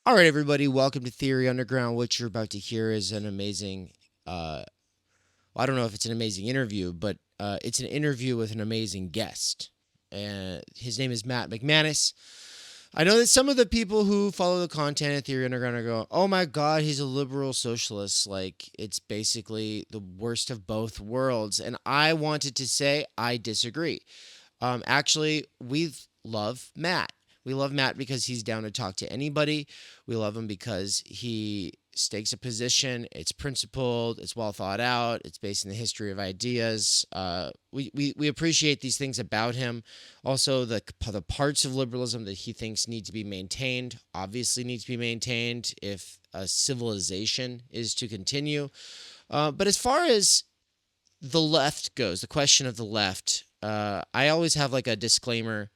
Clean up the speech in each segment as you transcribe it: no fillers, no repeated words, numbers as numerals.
All right, everybody, welcome to Theory Underground. What you're about to hear is an amazing, I don't know if it's an amazing interview, but it's an interview with an amazing guest. And his name is Matt McManus. I know that some of the people who follow the content at Theory Underground are going, oh my God, he's a liberal socialist. Like, it's basically the worst of both worlds. And I wanted to say I disagree. Actually, we love Matt. We love Matt because he's down to talk to anybody. We love him because he stakes a position. It's principled. It's well thought out. It's based in the history of ideas. We appreciate these things about him. Also, the parts of liberalism that he thinks need to be maintained obviously need to be maintained if a civilization is to continue. But as far as the left goes, the question of the left, I always have like a disclaimer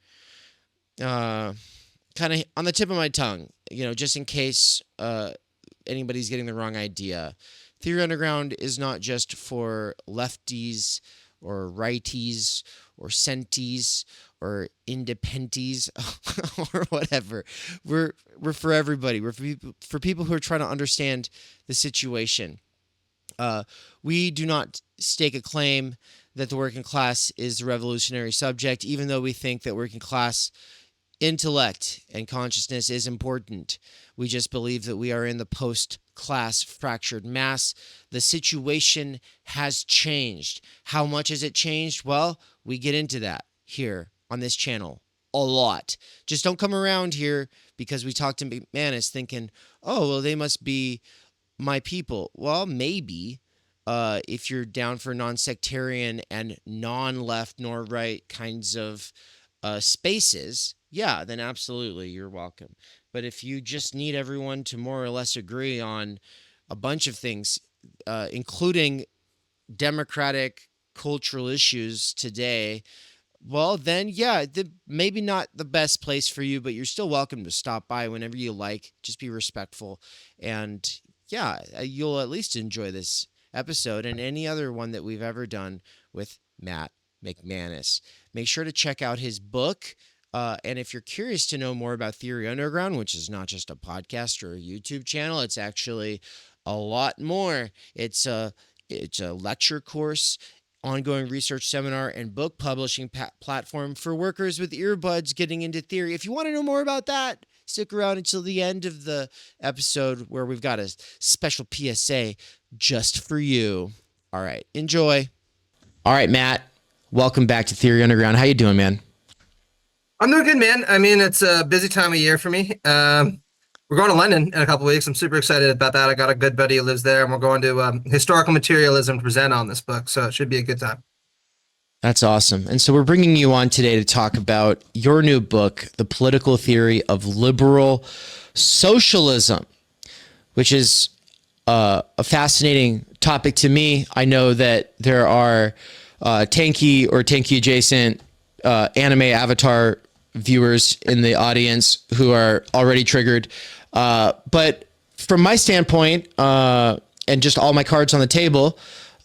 kind of on the tip of my tongue, just in case anybody's getting the wrong idea. Theory Underground is not just for lefties or righties or centis or independies or whatever. We're for everybody. We're for people who are trying to understand the situation. We do not stake a claim that the working class is the revolutionary subject, even though we think that working class intellect and consciousness is important. We just believe that we are in the post-class fractured mass. The situation has changed. How much has it changed? Well, we get into that here on this channel a lot. Just don't come around here because we talked to McManus thinking, oh, well, they must be my people. Well, maybe if you're down for non-sectarian and non-left nor right kinds of spaces, yeah, then absolutely, you're welcome. But if you just need everyone to more or less agree on a bunch of things, including democratic cultural issues today, well, then, yeah, maybe not the best place for you, but you're still welcome to stop by whenever you like. Just be respectful. And, yeah, you'll at least enjoy this episode and any other one that we've ever done with Matt McManus. Make sure to check out his book. And if you're curious to know more about Theory Underground, which is not just a podcast or a YouTube channel, it's actually a lot more. It's a lecture course, ongoing research seminar, and book publishing platform for workers with earbuds getting into theory. If you want to know more about that, stick around until the end of the episode where we've got a special PSA just for you. All right, enjoy. All right, Matt, welcome back to Theory Underground. How you doing, man? I'm doing good, man. I mean, it's a busy time of year for me. We're going to London in a couple of weeks. I'm super excited about that. I got a good buddy who lives there, and we're going to historical materialism to present on this book, so it should be a good time. That's awesome. And so we're bringing you on today to talk about your new book, The Political Theory of Liberal Socialism, which is a fascinating topic to me. I know that there are tanky or tanky adjacent anime avatar viewers in the audience who are already triggered. But from my standpoint, and just all my cards on the table,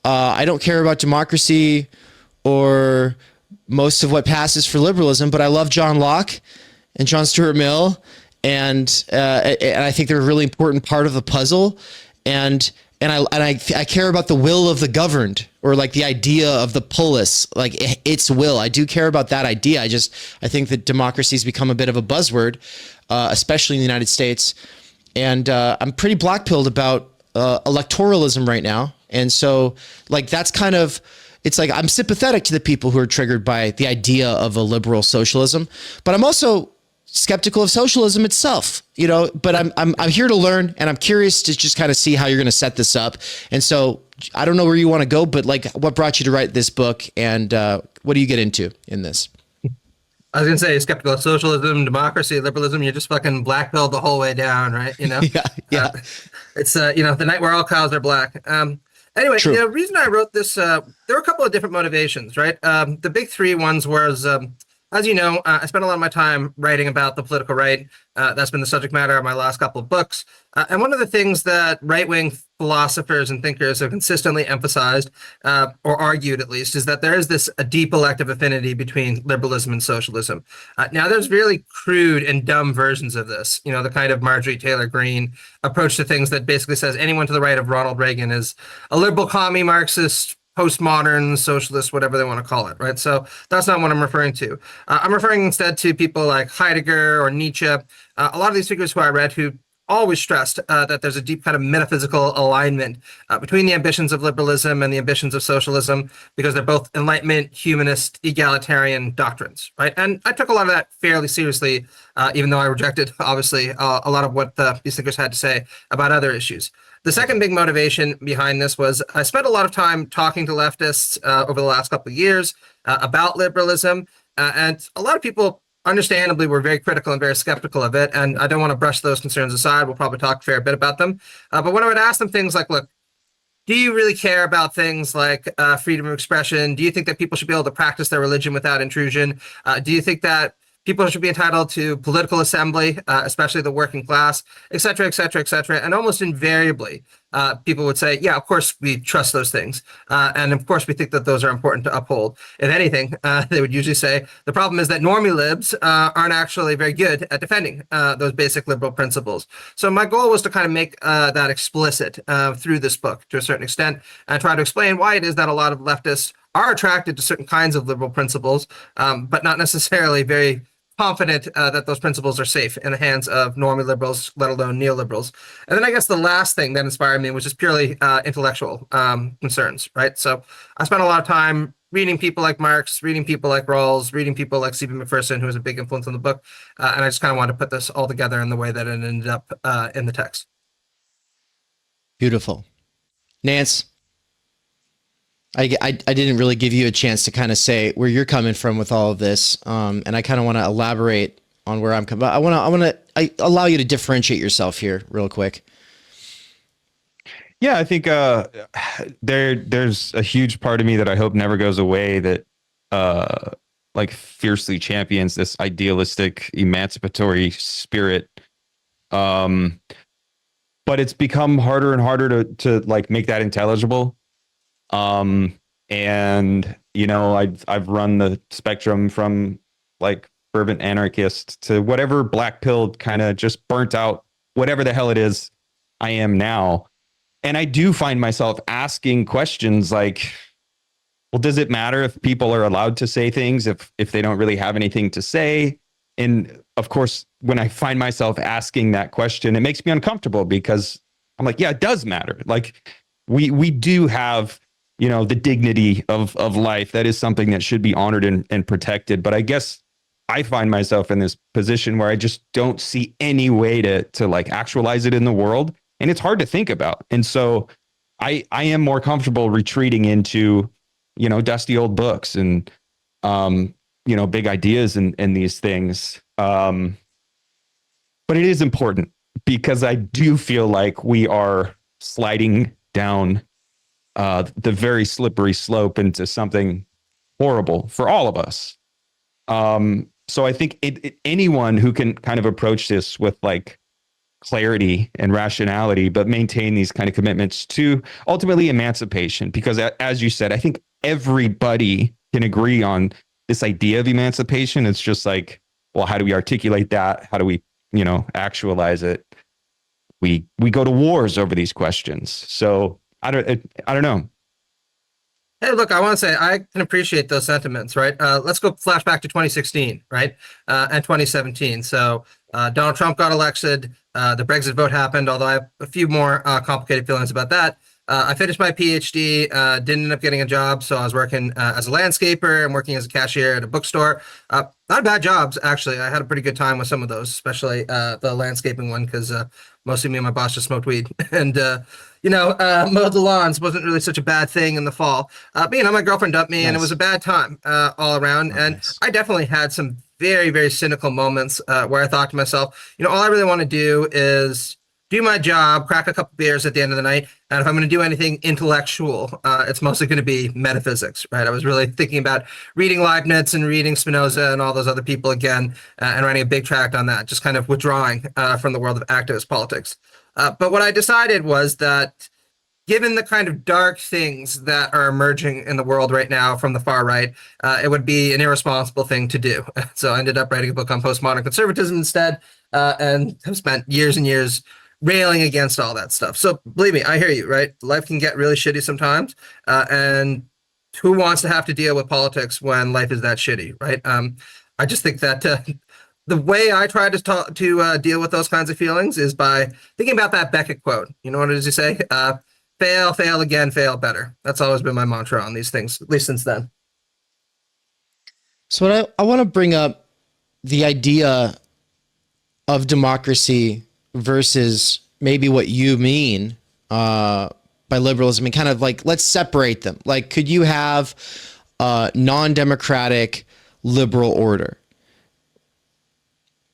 I don't care about democracy or most of what passes for liberalism, but I love John Locke and John Stuart Mill, and I think they're a really important part of the puzzle. And I care about the will of the governed, or like the idea of the polis, like its will. I do care about that idea. I think that democracy has become a bit of a buzzword, especially in the United States. And I'm pretty black-pilled about electoralism right now. And so like that's kind of, it's like I'm sympathetic to the people who are triggered by the idea of a liberal socialism, but I'm also skeptical of socialism itself, but I'm here to learn, and I'm curious to just kind of see how you're going to set this up. And so I don't know where you want to go, but like what brought you to write this book, and what do you get into in this? I was going to say skeptical of socialism, democracy, liberalism. You're just fucking black-pilled the whole way down, right? Yeah. It's, the night where all cows are black. Anyway, True. The reason I wrote this, there were a couple of different motivations, right? The big three ones was As you know, I spent a lot of my time writing about the political right. That's been the subject matter of my last couple of books. And one of the things that right-wing philosophers and thinkers have consistently emphasized, or argued at least, is that there is this a deep elective affinity between liberalism and socialism. Now, there's really crude and dumb versions of this, the kind of Marjorie Taylor Greene approach to things that basically says anyone to the right of Ronald Reagan is a liberal commie Marxist, postmodern, socialist, whatever they want to call it, right? So that's not what I'm referring to. I'm referring instead to people like Heidegger or Nietzsche, a lot of these figures who I read who always stressed that there's a deep kind of metaphysical alignment between the ambitions of liberalism and the ambitions of socialism, because they're both Enlightenment, humanist, egalitarian doctrines, right? And I took a lot of that fairly seriously, even though I rejected, obviously, a lot of what these thinkers had to say about other issues. The second big motivation behind this was I spent a lot of time talking to leftists over the last couple of years about liberalism, and a lot of people understandably were very critical and very skeptical of it, and I don't want to brush those concerns aside. We'll probably talk a fair bit about them. But when I would ask them things like, look, do you really care about things like freedom of expression? Do you think that people should be able to practice their religion without intrusion? Do you think that people should be entitled to political assembly, especially the working class, et cetera, et cetera, et cetera? And almost invariably, people would say, yeah, of course we trust those things. And of course we think that those are important to uphold. If anything, they would usually say, the problem is that normie libs aren't actually very good at defending those basic liberal principles. So my goal was to kind of make that explicit through this book to a certain extent, and try to explain why it is that a lot of leftists are attracted to certain kinds of liberal principles, but not necessarily very confident that those principles are safe in the hands of normie liberals, let alone neoliberals. And then I guess the last thing that inspired me was just purely intellectual concerns, right? So I spent a lot of time reading people like Marx, reading people like Rawls, reading people like C.B. Macpherson, who was a big influence on the book. And I just kind of wanted to put this all together in the way that it ended up in the text. Beautiful. Nance, I didn't really give you a chance to kind of say where you're coming from with all of this, and I kind of want to elaborate on where I'm coming. I allow you to differentiate yourself here real quick. Yeah, I think there's a huge part of me that I hope never goes away that like fiercely champions this idealistic, emancipatory spirit. But it's become harder and harder to like make that intelligible. And I've run the spectrum from like fervent anarchist to whatever black pilled kind of just burnt out, whatever the hell it is I am now. And I do find myself asking questions like, well, does it matter if people are allowed to say things if they don't really have anything to say? And of course, when I find myself asking that question, it makes me uncomfortable because I'm like, yeah, it does matter. Like we do have the dignity of life. That is something that should be honored and protected. But I guess I find myself in this position where I just don't see any way to like actualize it in the world. And it's hard to think about. And so I am more comfortable retreating into, dusty old books and, big ideas and these things. But it is important because I do feel like we are sliding down the very slippery slope into something horrible for all of us. So I think anyone who can kind of approach this with like clarity and rationality, but maintain these kind of commitments to ultimately emancipation, because as you said, I think everybody can agree on this idea of emancipation. It's just like, well, how do we articulate that? How do we, actualize it? We go to wars over these questions. So I don't know. Hey, look, I want to say I can appreciate those sentiments, right? Let's go flashback to 2016, right? And 2017. So Donald Trump got elected. The Brexit vote happened, although I have a few more complicated feelings about that. I finished my PhD, didn't end up getting a job, so I was working as a landscaper and working as a cashier at a bookstore. Not bad jobs, actually. I had a pretty good time with some of those, especially the landscaping one, because mostly me and my boss just smoked weed. And, mowed the lawns wasn't really such a bad thing in the fall. But, my girlfriend dumped me, and it was a bad time all around. And I definitely had some very, very cynical moments where I thought to myself, all I really want to do is do my job, crack a couple beers at the end of the night, and if I'm going to do anything intellectual, it's mostly going to be metaphysics, right? I was really thinking about reading Leibniz and reading Spinoza and all those other people again, and writing a big tract on that, just kind of withdrawing from the world of activist politics. But what I decided was that given the kind of dark things that are emerging in the world right now from the far right, it would be an irresponsible thing to do. So I ended up writing a book on postmodern conservatism instead, and have spent years and years railing against all that stuff. So believe me, I hear you, right? Life can get really shitty sometimes, and who wants to have to deal with politics when life is that shitty, right? I just think that the way I try to deal with those kinds of feelings is by thinking about that Beckett quote. You know what does he say? Fail, fail again, fail better. That's always been my mantra on these things, at least since then. So I want to bring up the idea of democracy versus maybe what you mean by liberalism, and kind of like, let's separate them. Like, could you have a non-democratic liberal order?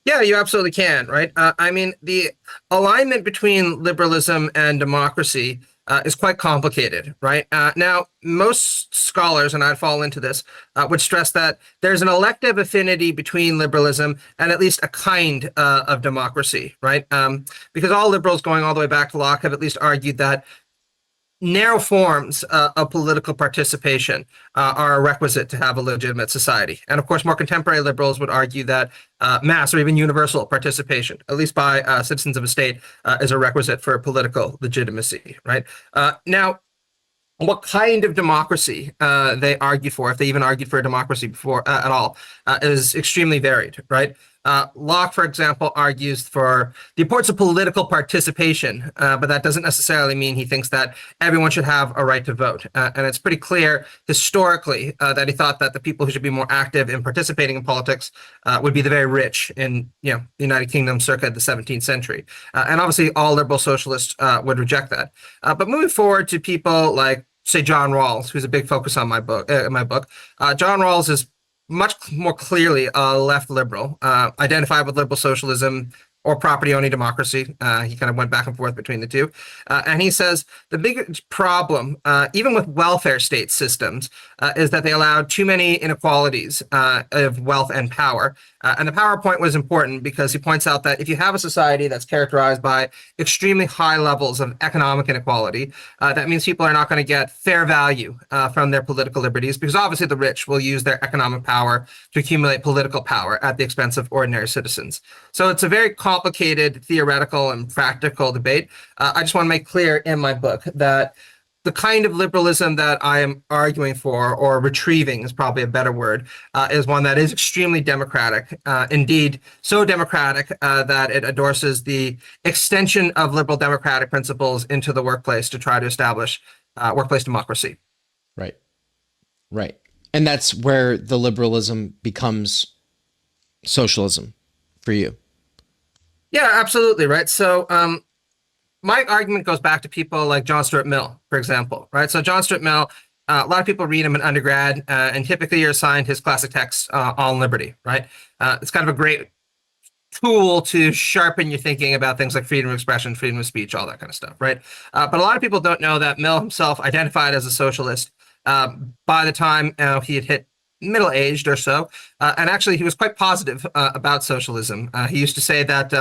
Yeah, you absolutely can, right? I mean, the alignment between liberalism and democracy is quite complicated, right? Now, most scholars, and I'd fall into this, would stress that there's an elective affinity between liberalism and at least a kind of democracy, right? Because all liberals going all the way back to Locke have at least argued that narrow forms of political participation are a requisite to have a legitimate society. And of course, more contemporary liberals would argue that mass or even universal participation, at least by citizens of a state, is a requisite for political legitimacy, right? Now, what kind of democracy they argue for, if they even argued for a democracy before at all, is extremely varied, right? Locke, for example, argues for the importance of political participation, but that doesn't necessarily mean he thinks that everyone should have a right to vote. And it's pretty clear historically that he thought that the people who should be more active in participating in politics would be the very rich in the United Kingdom circa the 17th century. And obviously all liberal socialists would reject that. But moving forward to people like, say, John Rawls, who's a big focus on my book. John Rawls is much more clearly a left liberal, identified with liberal socialism or property-owning democracy. He kind of went back and forth between the two. And he says the big problem, even with welfare state systems, is that they allowed too many inequalities of wealth and power. And the power point was important because he points out that if you have a society that's characterized by extremely high levels of economic inequality, that means people are not going to get fair value from their political liberties, because obviously the rich will use their economic power to accumulate political power at the expense of ordinary citizens. So it's a very complicated theoretical and practical debate. I just want to make clear in my book that the kind of liberalism that I am arguing for, or retrieving is probably a better word, is one that is extremely democratic, indeed so democratic that it endorses the extension of liberal democratic principles into the workplace to try to establish workplace democracy. Right. Right. And that's where the liberalism becomes socialism for you. Yeah, absolutely. Right. So my argument goes back to people like John Stuart Mill, for example. Right. So John Stuart Mill, a lot of people read him in undergrad, and typically you're assigned his classic text on liberty. Right. It's kind of a great tool to sharpen your thinking about things like freedom of expression, freedom of speech, all that kind of stuff. Right. But a lot of people don't know that Mill himself identified as a socialist by the time he had hit middle-aged or so. And actually, he was quite positive about socialism. He used to say that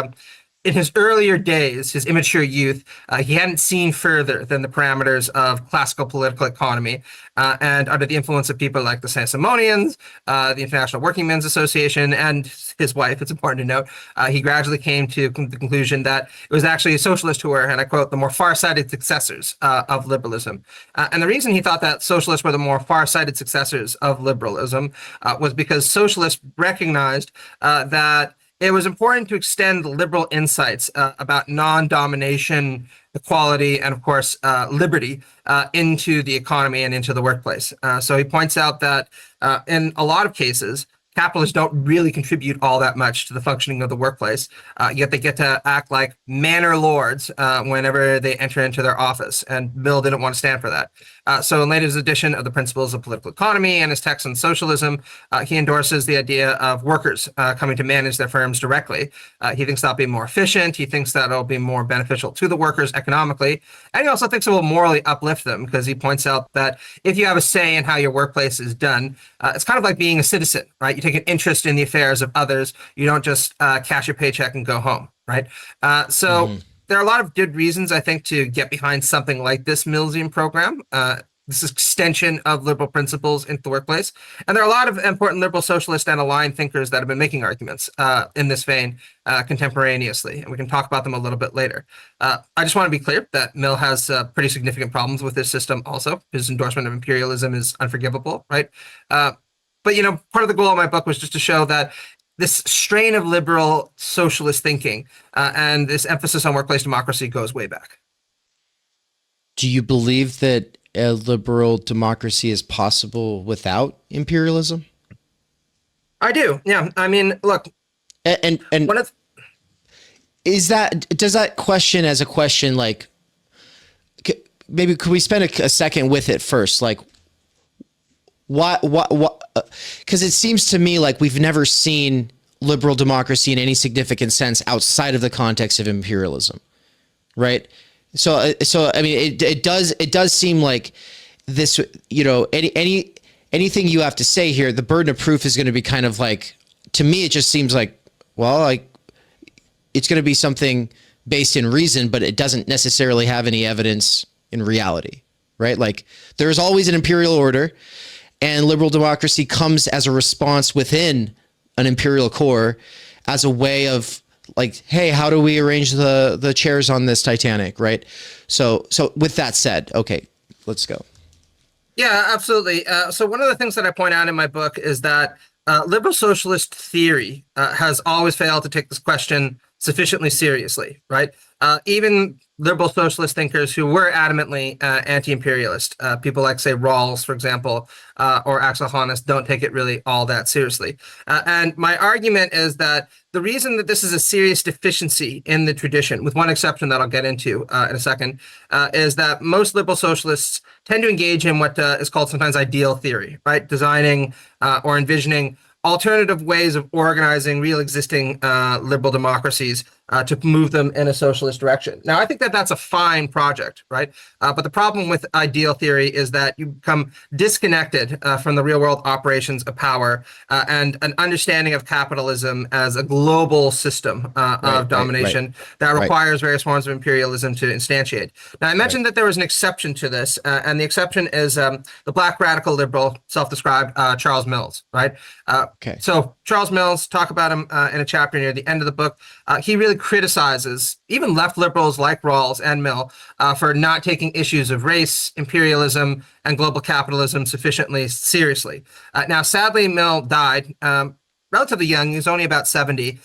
in his earlier days, his immature youth, he hadn't seen further than the parameters of classical political economy. And under the influence of people like the Saint-Simonians, the International Working Men's Association, and his wife, it's important to note, he gradually came to the conclusion that it was actually socialists who were, and I quote, the more far-sighted successors of liberalism. And the reason he thought that socialists were the more far-sighted successors of liberalism was because socialists recognized that it was important to extend liberal insights about non-domination, equality, and of course, liberty into the economy and into the workplace. So he points out that in a lot of cases, capitalists don't really contribute all that much to the functioning of the workplace, yet they get to act like manor lords whenever they enter into their office. And Mill didn't want to stand for that. So in latest edition of the Principles of Political Economy and his text on socialism, he endorses the idea of workers coming to manage their firms directly. He thinks that'll be more efficient. He thinks that'll be more beneficial to the workers economically. And he also thinks it will morally uplift them, because he points out that if you have a say in how your workplace is done, it's kind of like being a citizen, right? You take an interest in the affairs of others. You don't just cash your paycheck and go home, right? There are a lot of good reasons, I think, to get behind something like this Millsian program, this extension of liberal principles into the workplace. And there are a lot of important liberal socialist and aligned thinkers that have been making arguments in this vein contemporaneously. And we can talk about them a little bit later. I just want to be clear that Mill has pretty significant problems with this system also. His endorsement of imperialism is unforgivable, right? But, part of the goal of my book was just to show that this strain of liberal socialist thinking and this emphasis on workplace democracy goes way back. Do you believe that a liberal democracy is possible without imperialism? I do. Yeah. I mean, look, and does that question as a question, like, maybe could we spend a second with it first? Like, what, because it seems to me like we've never seen liberal democracy in any significant sense outside of the context of imperialism, right? So I mean, it does seem like this, anything you have to say here, the burden of proof is going to be kind of like, to me, it just seems like, well, like it's going to be something based in reason, but it doesn't necessarily have any evidence in reality, right? Like there's always an imperial order, and liberal democracy comes as a response within an imperial core as a way of like, hey, how do we arrange the chairs on this Titanic, right? So with that said, okay, let's go. Yeah, absolutely. So one of the things that I point out in my book is that liberal socialist theory has always failed to take this question sufficiently seriously, right? Even liberal socialist thinkers who were adamantly anti-imperialist, people like, say, Rawls, for example, or Axel Honneth, don't take it really all that seriously. And my argument is that the reason that this is a serious deficiency in the tradition, with one exception that I'll get into in a second, is that most liberal socialists tend to engage in what is called sometimes ideal theory, right? Designing or envisioning alternative ways of organizing real existing liberal democracies to move them in a socialist direction. Now, I think that that's a fine project, right? But the problem with ideal theory is that you become disconnected from the real world operations of power and an understanding of capitalism as a global system of domination that requires various forms of imperialism to instantiate. Now, I mentioned that there was an exception to this, and the exception is the black radical liberal, self-described Charles Mills, right? So Charles Mills, talk about him in a chapter near the end of the book. He really criticizes even left liberals like Rawls and Mill for not taking issues of race, imperialism, and global capitalism sufficiently seriously. Now, sadly, Mill died relatively young. He was only about 70,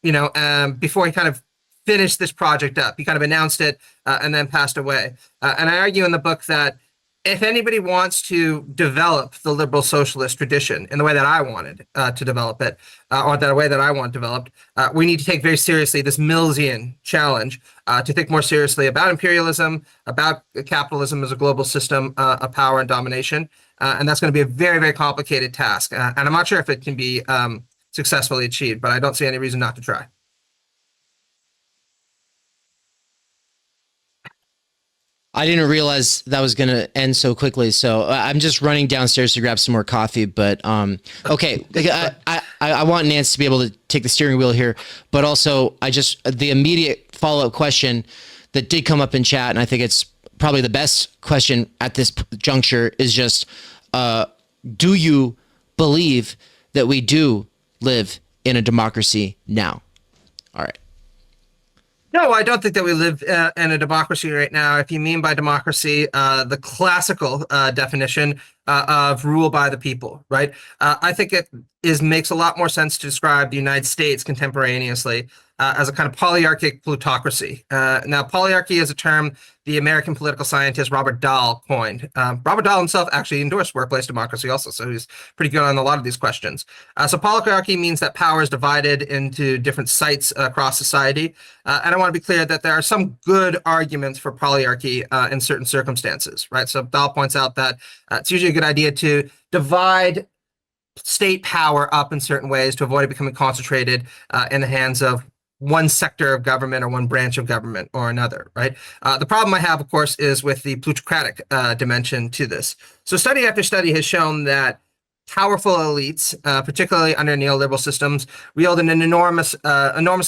before he kind of finished this project up. He kind of announced it and then passed away. And I argue in the book that if anybody wants to develop the liberal socialist tradition in the way that I wanted to develop it, or the way that I want developed, we need to take very seriously this Millsian challenge to think more seriously about imperialism, about capitalism as a global system of power and domination. And that's going to be a very, very complicated task. And I'm not sure if it can be successfully achieved, but I don't see any reason not to try. I didn't realize that was going to end so quickly. So I'm just running downstairs to grab some more coffee. But okay, I want Nance to be able to take the steering wheel here. But also, the immediate follow-up question that did come up in chat, and I think it's probably the best question at this juncture, is just, do you believe that we do live in a democracy now? All right. No, I don't think that we live in a democracy right now. If you mean by democracy, the classical definition of rule by the people, right? I think it makes a lot more sense to describe the United States contemporaneously as a kind of polyarchic plutocracy. Now, polyarchy is a term the American political scientist Robert Dahl coined. Robert Dahl himself actually endorsed workplace democracy also, so he's pretty good on a lot of these questions. So polyarchy means that power is divided into different sites across society. And I want to be clear that there are some good arguments for polyarchy in certain circumstances, right? So Dahl points out that it's usually a good idea to divide state power up in certain ways to avoid it becoming concentrated in the hands of one sector of government or one branch of government or another, right? The problem I have, of course, is with the plutocratic dimension to this. So study after study has shown that powerful elites, particularly under neoliberal systems, wield an enormously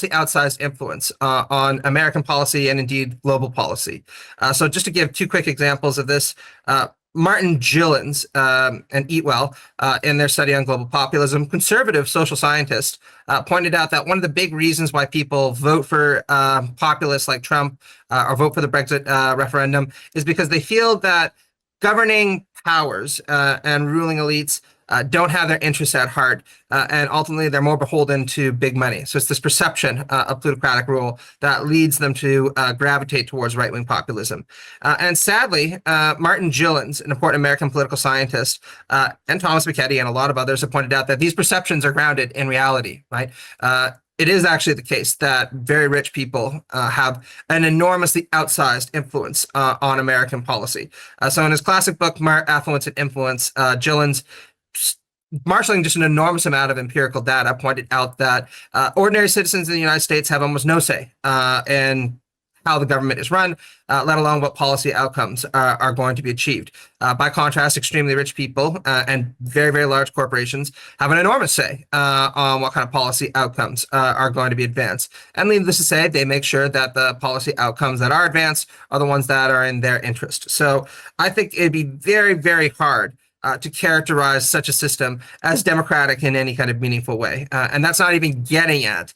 outsized influence on American policy and indeed global policy. So just to give two quick examples of this, Martin Gilens and Eatwell, in their study on global populism, conservative social scientists, pointed out that one of the big reasons why people vote for populists like Trump or vote for the Brexit referendum is because they feel that governing powers and ruling elites don't have their interests at heart, and ultimately they're more beholden to big money. So it's this perception of plutocratic rule that leads them to gravitate towards right-wing populism. And sadly, Martin Gilens, an important American political scientist, and Thomas Piketty and a lot of others have pointed out that these perceptions are grounded in reality, right? It is actually the case that very rich people have an enormously outsized influence on American policy. So in his classic book, Affluence and Influence, Gilens, marshaling just an enormous amount of empirical data, pointed out that ordinary citizens in the United States have almost no say in how the government is run, let alone what policy outcomes are going to be achieved. By contrast, extremely rich people and very, very large corporations have an enormous say on what kind of policy outcomes are going to be advanced. And needless to say, they make sure that the policy outcomes that are advanced are the ones that are in their interest. So I think it'd be very, very hard to characterize such a system as democratic in any kind of meaningful way. And that's not even getting at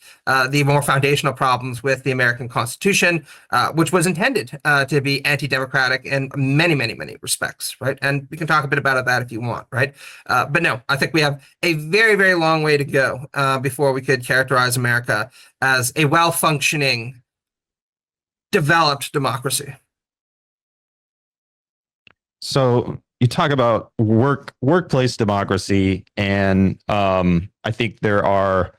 the more foundational problems with the American Constitution, which was intended to be anti-democratic in many, many, many respects, right? And we can talk a bit about that if you want, right? But no, I think we have a very, very long way to go before we could characterize America as a well-functioning, developed democracy. So you talk about workplace democracy, and I think there are,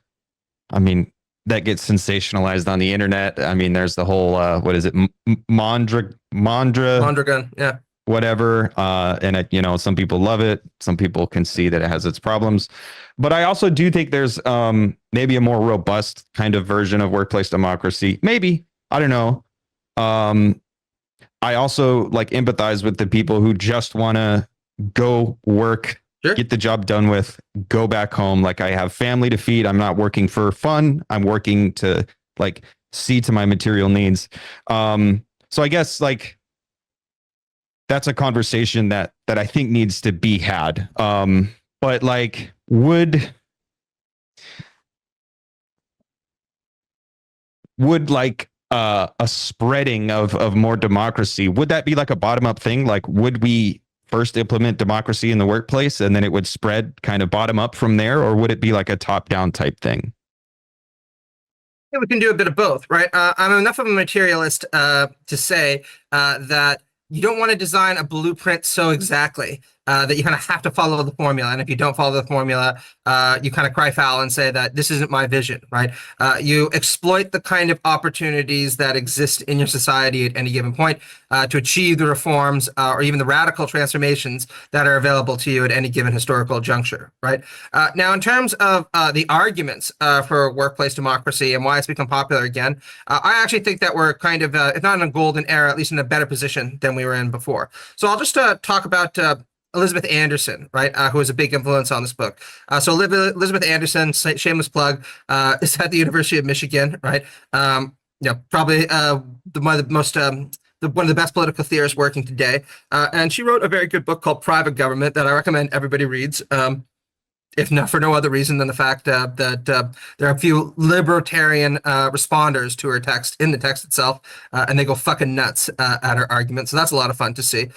that gets sensationalized on the internet. There's the whole what is it, Mondragon, yeah, whatever. And some people love it, some people can see that it has its problems. But I also do think there's maybe a more robust kind of version of workplace democracy. Maybe, I don't know. I also empathize with the people who just want to go work, sure, get the job done with, go back home. I have family to feed. I'm not working for fun. I'm working to see to my material needs. So I guess that's a conversation that I think needs to be had. But would a spreading of more democracy, would that be a bottom up thing? Would we first implement democracy in the workplace and then it would spread kind of bottom up from there? Or would it be a top down type thing? Yeah, we can do a bit of both, right? I'm enough of a materialist to say that you don't want to design a blueprint so exactly that you kind of have to follow the formula. And if you don't follow the formula, you kind of cry foul and say that this isn't my vision, right? You exploit the kind of opportunities that exist in your society at any given point to achieve the reforms or even the radical transformations that are available to you at any given historical juncture, right? Now, in terms of the arguments for workplace democracy and why it's become popular again, I actually think that we're kind of, if not in a golden era, at least in a better position than we were in before. So I'll just talk about Elizabeth Anderson, right, who was a big influence on this book. So Elizabeth Anderson, shameless plug, is at the University of Michigan, right? Probably one of the best political theorists working today. And she wrote a very good book called Private Government that I recommend everybody reads. If not for no other reason than the fact that there are a few libertarian responders to her text in the text itself, and they go fucking nuts at her argument. So that's a lot of fun to see.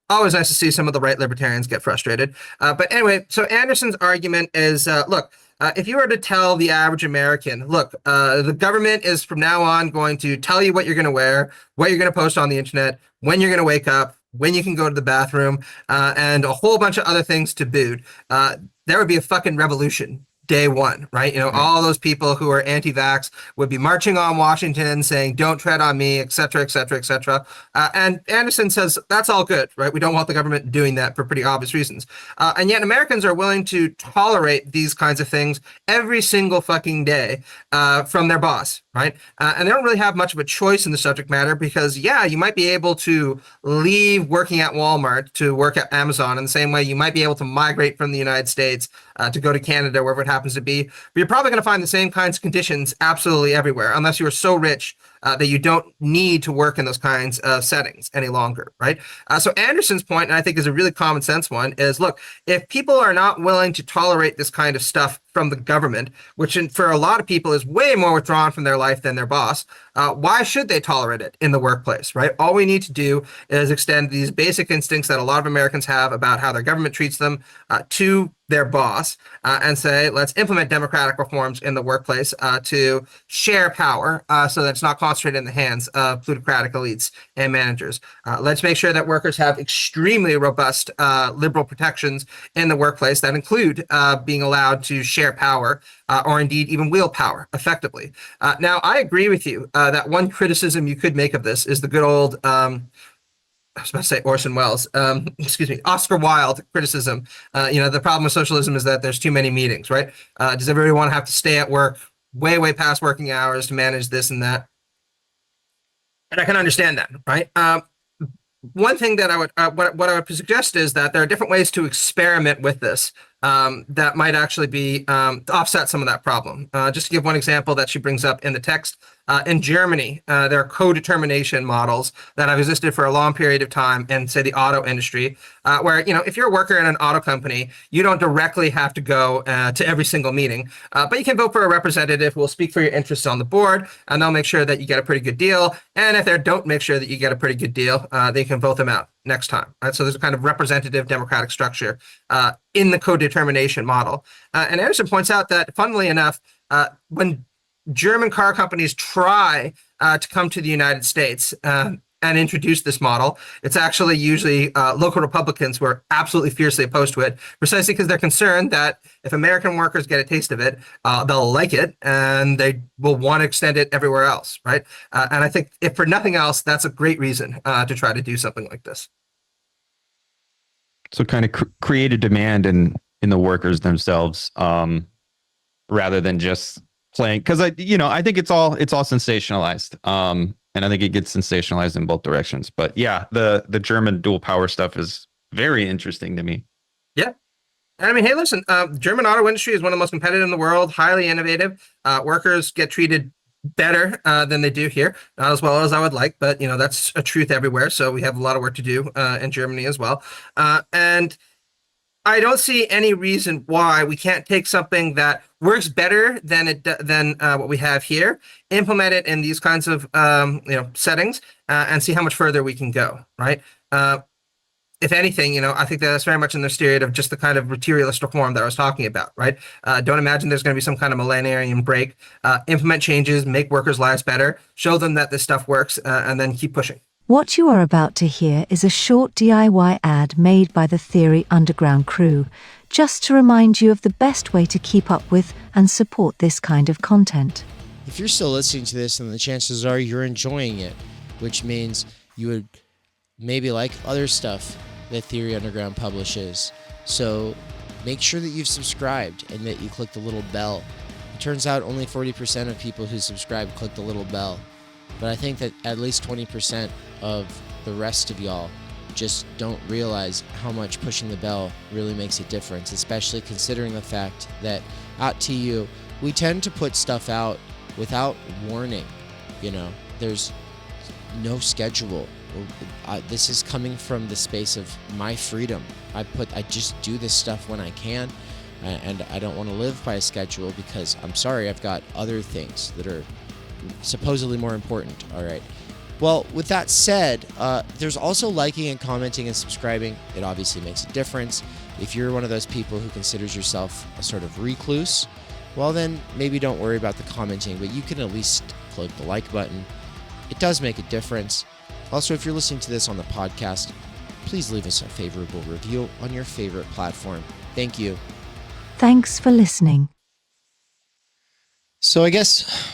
Always nice to see some of the right libertarians get frustrated. But anyway, so Anderson's argument is, look, If you were to tell the average American, look, the government is from now on going to tell you what you're going to wear, what you're going to post on the internet, when you're going to wake up, when you can go to the bathroom, and a whole bunch of other things to boot, there would be a fucking revolution day one, right? You know, all those people who are anti-vax would be marching on Washington saying, don't tread on me, et cetera, et cetera, et cetera. And Anderson says, that's all good, right? We don't want the government doing that for pretty obvious reasons. And yet Americans are willing to tolerate these kinds of things every single fucking day from their boss, right? And they don't really have much of a choice in the subject matter because, yeah, you might be able to leave working at Walmart to work at Amazon in the same way you might be able to migrate from the United States to go to Canada, wherever it happens to be. But you're probably going to find the same kinds of conditions absolutely everywhere, unless you are so rich that you don't need to work in those kinds of settings any longer, right? So Anderson's point, and I think is a really common sense one, is look, if people are not willing to tolerate this kind of stuff from the government, which for a lot of people is way more withdrawn from their life than their boss, why should they tolerate it in the workplace, right? All we need to do is extend these basic instincts that a lot of Americans have about how their government treats them to their boss and say, let's implement democratic reforms in the workplace to share power so that it's not concentrated in the hands of plutocratic elites and managers. Let's make sure that workers have extremely robust liberal protections in the workplace that include being allowed to share power or indeed even wield power effectively. Now, I agree with you that one criticism you could make of this is the good old I was about to say Orson Welles, Oscar Wilde criticism. The problem with socialism is that there's too many meetings, right? Does everybody want to have to stay at work way past working hours to manage this and that? And I can understand that, right? One thing that I would, what I would suggest is that there are different ways to experiment with this that might actually be to offset some of that problem. Just to give one example that she brings up in the text, in Germany, there are co-determination models that have existed for a long period of time in, say, the auto industry, where, if you're a worker in an auto company, you don't directly have to go to every single meeting, but you can vote for a representative who will speak for your interests on the board, and they'll make sure that you get a pretty good deal. And if they don't make sure that you get a pretty good deal, they can vote them out next time. Right? So there's a kind of representative democratic structure in the co-determination model. And Anderson points out that, funnily enough, when German car companies try to come to the United States and introduce this model, it's actually usually local Republicans who are absolutely fiercely opposed to it, precisely because they're concerned that if American workers get a taste of it, they'll like it and they will want to extend it everywhere else, right? And I think, if for nothing else, that's a great reason to try to do something like this. So kind of create a demand in the workers themselves, rather than just playing, because I think it's all sensationalized, and I think it gets sensationalized in both directions. But yeah, the German dual power stuff is very interesting to me. Yeah, and I mean, hey, listen, German auto industry is one of the most competitive in the world, highly innovative. Workers get treated better than they do here, not as well as I would like, but that's a truth everywhere. So we have a lot of work to do in Germany as well, and I don't see any reason why we can't take something that works better than what we have here, implement it in these kinds of settings, and see how much further we can go. Right? If anything, I think that's very much in the spirit of just the kind of materialist reform that I was talking about. Right? Don't imagine there's going to be some kind of millennium break. Implement changes, make workers' lives better, show them that this stuff works, and then keep pushing. What you are about to hear is a short DIY ad made by the Theory Underground crew, just to remind you of the best way to keep up with and support this kind of content. If you're still listening to this, then the chances are you're enjoying it, which means you would maybe like other stuff that Theory Underground publishes. So make sure that you've subscribed and that you click the little bell. It turns out only 40% of people who subscribe click the little bell. But I think that at least 20% of the rest of y'all just don't realize how much pushing the bell really makes a difference, especially considering the fact that at TU, we tend to put stuff out without warning. There's no schedule. This is coming from the space of my freedom. I just do this stuff when I can, and I don't want to live by a schedule because I'm sorry, I've got other things that are supposedly more important. All right. Well, with that said, there's also liking and commenting and subscribing. It obviously makes a difference. If you're one of those people who considers yourself a sort of recluse, well, then maybe don't worry about the commenting, but you can at least click the like button. It does make a difference. Also, if you're listening to this on the podcast, please leave us a favorable review on your favorite platform. Thank you. Thanks for listening. So I guess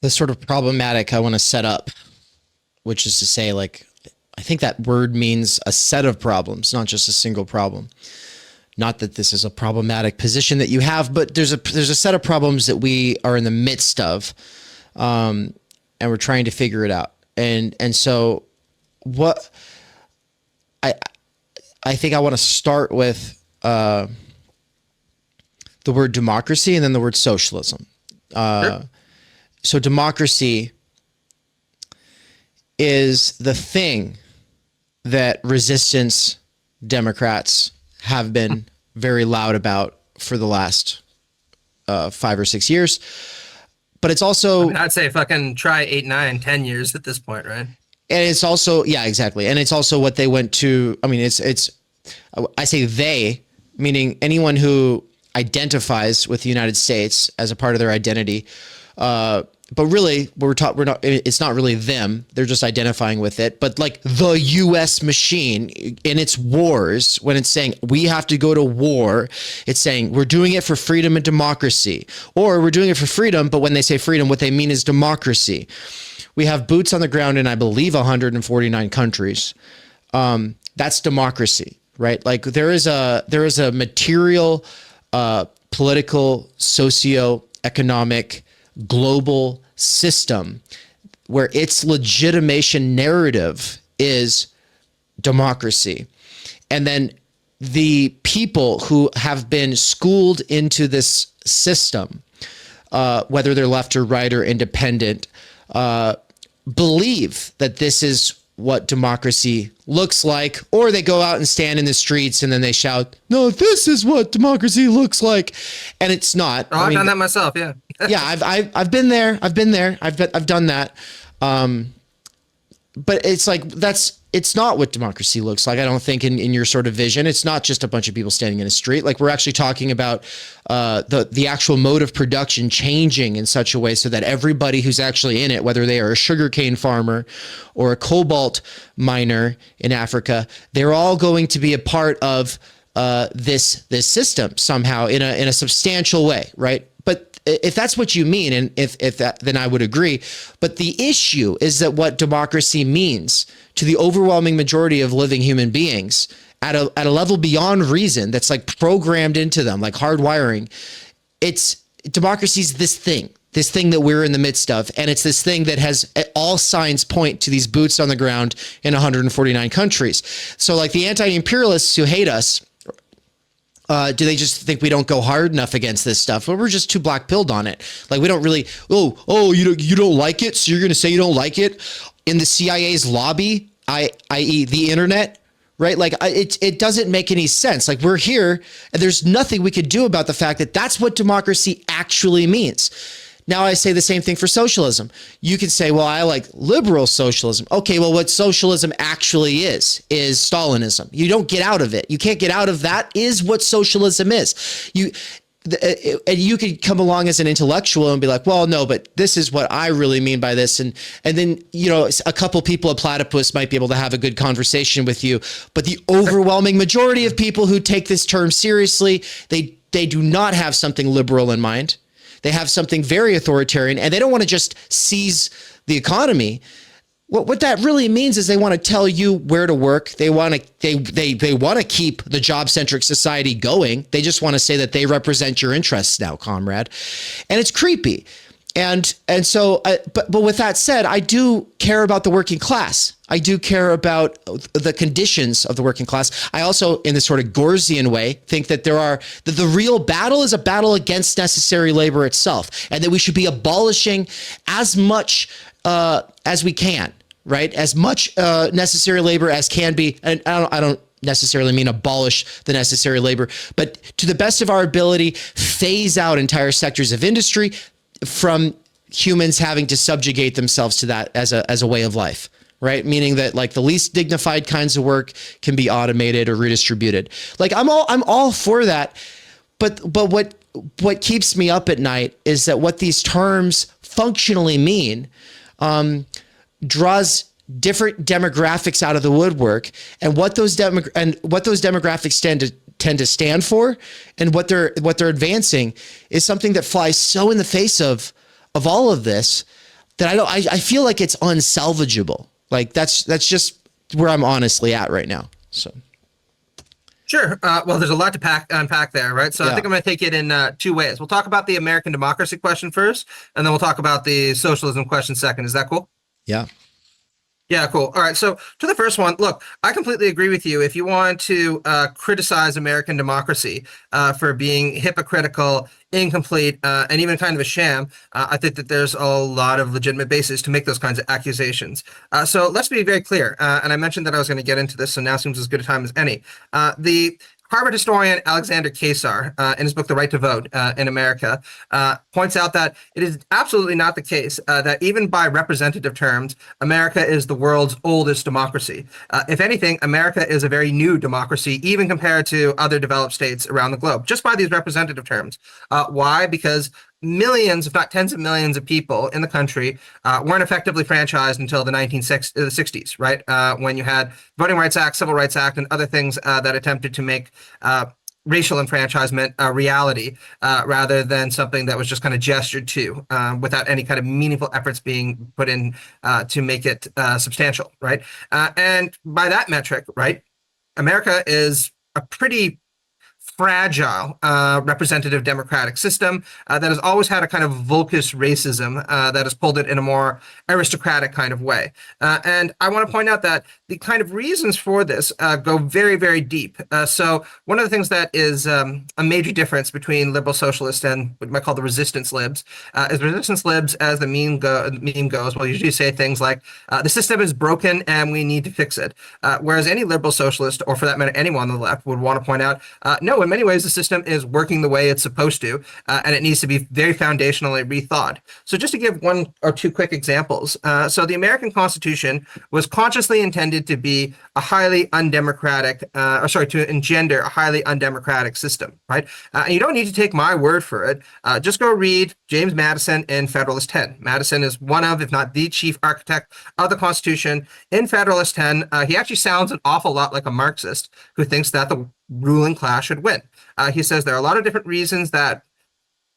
the sort of problematic I want to set up, which is to say, like, I think that word means a set of problems, not just a single problem. Not that this is a problematic position that you have, but there's a set of problems that we are in the midst of, and we're trying to figure it out. And so what I think I want to start with the word democracy and then the word socialism. Sure. So democracy is the thing that resistance Democrats have been very loud about for the last 5 or 6 years. But it's also, I'd say fucking try 8, 9, 10 years at this point, right? and it's also, yeah, exactly. And it's also what they went to. I mean, I say they, meaning anyone who identifies with the United States as a part of their identity. But really, it's not really them. They're just identifying with it. But like the U.S. machine in its wars, when it's saying we have to go to war, it's saying we're doing it for freedom and democracy, or we're doing it for freedom. But when they say freedom, what they mean is democracy. We have boots on the ground in, I believe, 149 countries. That's democracy, right? Like there is a material, political, socio-economic, global system where its legitimation narrative is democracy. And then the people who have been schooled into this system, whether they're left or right or independent, believe that this is what democracy looks like, or they go out and stand in the streets and then they shout, "No, this is what democracy looks like," and it's not. Oh, I've done that myself. Yeah. Yeah, I've been there. I've done that. But it's like it's not what democracy looks like. I don't think in your sort of vision. It's not just a bunch of people standing in a street. Like we're actually talking about the actual mode of production changing in such a way so that everybody who's actually in it, whether they are a sugarcane farmer or a cobalt miner in Africa, they're all going to be a part of this system somehow in a substantial way, right? But if that's what you mean, and if that, then I would agree. But the issue is that what democracy means to the overwhelming majority of living human beings at a level beyond reason, that's like programmed into them, like hardwiring. Democracy's this thing that we're in the midst of. And it's this thing that has all signs point to these boots on the ground in 149 countries. So like the anti-imperialists who hate us, do they just think we don't go hard enough against this stuff? Well, we're just too black-pilled on it. Like we don't really, you don't like it, so you're going to say you don't like it? In the CIA's lobby, i.e. the internet, right? Like it doesn't make any sense. Like we're here and there's nothing we could do about the fact that that's what democracy actually means. Now I say the same thing for socialism. You can say, well, I like liberal socialism. Okay, well, what socialism actually is Stalinism. You don't get out of it. You can't get out of that is what socialism is. And you could come along as an intellectual and be like, well, no, but this is what I really mean by this. And then, a couple people at Platypus might be able to have a good conversation with you. But the overwhelming majority of people who take this term seriously, they do not have something liberal in mind. They have something very authoritarian, and they don't want to just seize the economy. What that really means is they want to tell you where to work. They want to keep the job-centric society going. They just want to say that they represent your interests now, comrade. And it's creepy. And so, but with that said, I do care about the working class. I do care about the conditions of the working class. I also, in this sort of Gorsian way, think that the real battle is a battle against necessary labor itself, and that we should be abolishing as much as we can, right? As much necessary labor as can be. And I don't necessarily mean abolish the necessary labor, but to the best of our ability, phase out entire sectors of industry from humans having to subjugate themselves to that as a way of life, right? Meaning that like the least dignified kinds of work can be automated or redistributed. Like I'm all for that. But what what keeps me up at night is that what these terms functionally mean draws different demographics out of the woodwork, and what those demographics tend to stand for, and what they're advancing is something that flies so in the face of all of this that I feel like it's unsalvageable. Like that's just where I'm honestly at right now. So. Sure. Well, there's a lot to unpack there, right? So I think I'm going to take it in two ways. We'll talk about the American democracy question first, and then we'll talk about the socialism question second. Is that cool? Yeah. Yeah, cool. All right. So to the first one, look, I completely agree with you. If you want to criticize American democracy for being hypocritical, incomplete, and even kind of a sham, I think that there's a lot of legitimate basis to make those kinds of accusations. So let's be very clear. And I mentioned that I was going to get into this, so now seems as good a time as any. The Harvard historian Alexander Kaysar, in his book *The Right to Vote in America*, points out that it is absolutely not the case that even by representative terms, America is the world's oldest democracy. If anything, America is a very new democracy, even compared to other developed states around the globe, just by these representative terms. Why? Because millions, if not tens of millions of people in the country weren't effectively franchised until the 1960s, right? When you had Voting Rights Act, Civil Rights Act, and other things that attempted to make racial enfranchisement a reality rather than something that was just kind of gestured to without any kind of meaningful efforts being put in to make it substantial, right? And by that metric, right, America is a pretty fragile representative democratic system that has always had a kind of Volkish racism that has pulled it in a more aristocratic kind of way. And I want to point out that the kind of reasons for this go very, very deep. So one of the things that is a major difference between liberal socialists and what you might call the resistance libs is resistance libs, as the meme goes, will usually say things like, the system is broken and we need to fix it. Whereas any liberal socialist, or for that matter, anyone on the left, would want to point out, no, in many ways, the system is working the way it's supposed to, and it needs to be very foundationally rethought. So just to give one or two quick examples. So the American Constitution was consciously intended to be a highly undemocratic, to engender a highly undemocratic system, right? And you don't need to take my word for it. Just go read James Madison in Federalist 10. Madison is one of, if not the chief architect of the Constitution. In Federalist 10, he actually sounds an awful lot like a Marxist who thinks that the ruling class should win. He says there are a lot of different reasons that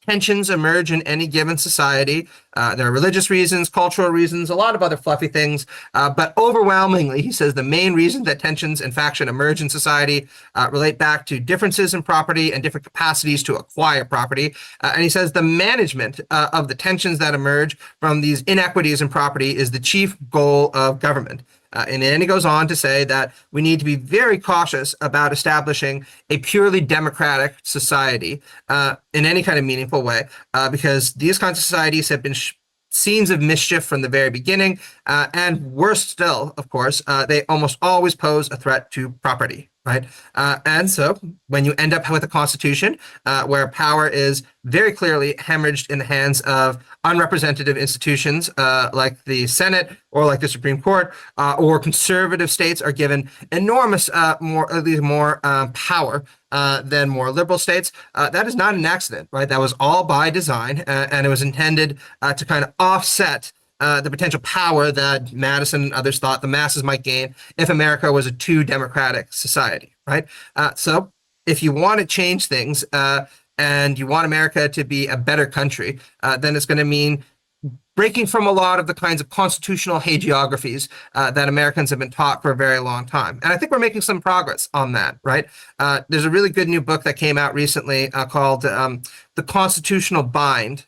tensions emerge in any given society. There are religious reasons, cultural reasons, a lot of other fluffy things. But overwhelmingly, he says the main reason that tensions and faction emerge in society relate back to differences in property and different capacities to acquire property. And he says the management of the tensions that emerge from these inequities in property is the chief goal of government. And then he goes on to say that we need to be very cautious about establishing a purely democratic society in any kind of meaningful way, because these kinds of societies have been scenes of mischief from the very beginning. And worse still, of course, they almost always pose a threat to property. Right. And so when you end up with a constitution where power is very clearly hemorrhaged in the hands of unrepresentative institutions like the Senate or like the Supreme Court, or conservative states are given enormous more power than more liberal states, that is not an accident, right? That was all by design, and it was intended to kind of offset the potential power that Madison and others thought the masses might gain if America was a too democratic society, right? So if you want to change things and you want America to be a better country, then it's going to mean breaking from a lot of the kinds of constitutional hagiographies that Americans have been taught for a very long time. And I think we're making some progress on that, right? There's a really good new book that came out recently called The Constitutional Bind,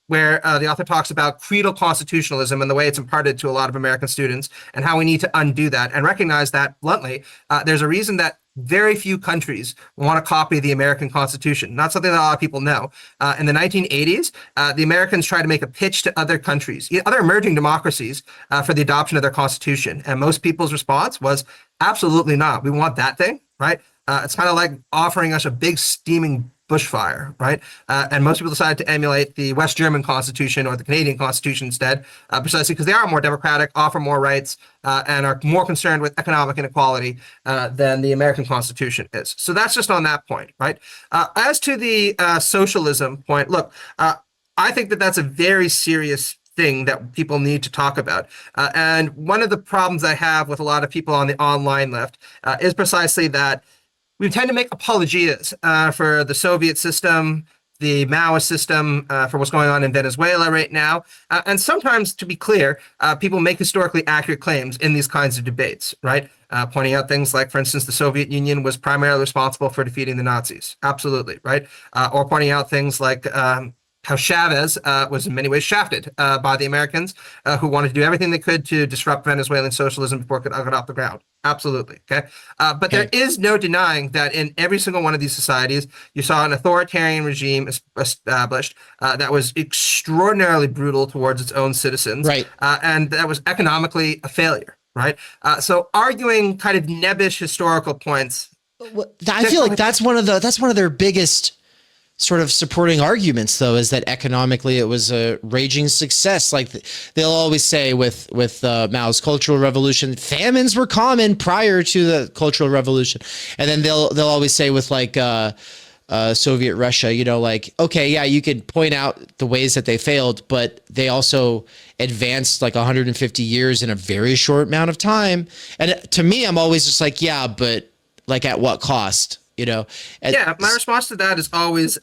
where the author talks about creedal constitutionalism and the way it's imparted to a lot of American students and how we need to undo that and recognize that, bluntly, there's a reason that very few countries want to copy the American Constitution. Not something that a lot of people know. In the 1980s, the Americans tried to make a pitch to other countries, other emerging democracies, for the adoption of their Constitution. And most people's response was, absolutely not. We want that thing, right? It's kind of like offering us a big steaming bushfire, right? And most people decided to emulate the West German Constitution or the Canadian Constitution instead, precisely because they are more democratic, offer more rights, and are more concerned with economic inequality than the American Constitution is. So that's just on that point, right? As to the socialism point, look, I think that that's a very serious thing that people need to talk about. And one of the problems I have with a lot of people on the online left is precisely that we tend to make apologias for the Soviet system, the Maoist system, for what's going on in Venezuela right now. And sometimes, to be clear, people make historically accurate claims in these kinds of debates, right? Pointing out things like, for instance, the Soviet Union was primarily responsible for defeating the Nazis. Absolutely, right? Or pointing out things like how Chavez was in many ways shafted by the Americans who wanted to do everything they could to disrupt Venezuelan socialism before it could get off the ground. Absolutely. Okay. But there is no denying that in every single one of these societies, you saw an authoritarian regime established that was extraordinarily brutal towards its own citizens. Right. And that was economically a failure. Right. So arguing kind of nebbish historical points. I feel like that's one of their biggest sort of supporting arguments, though, is that economically it was a raging success. Like they'll always say with Mao's Cultural Revolution, famines were common prior to the Cultural Revolution, and then they'll always say with like Soviet Russia, you know, like, okay, yeah, you could point out the ways that they failed, but they also advanced like 150 years in a very short amount of time. And to me, I'm always just like, yeah, but like at what cost? You know, yeah, my response to that is always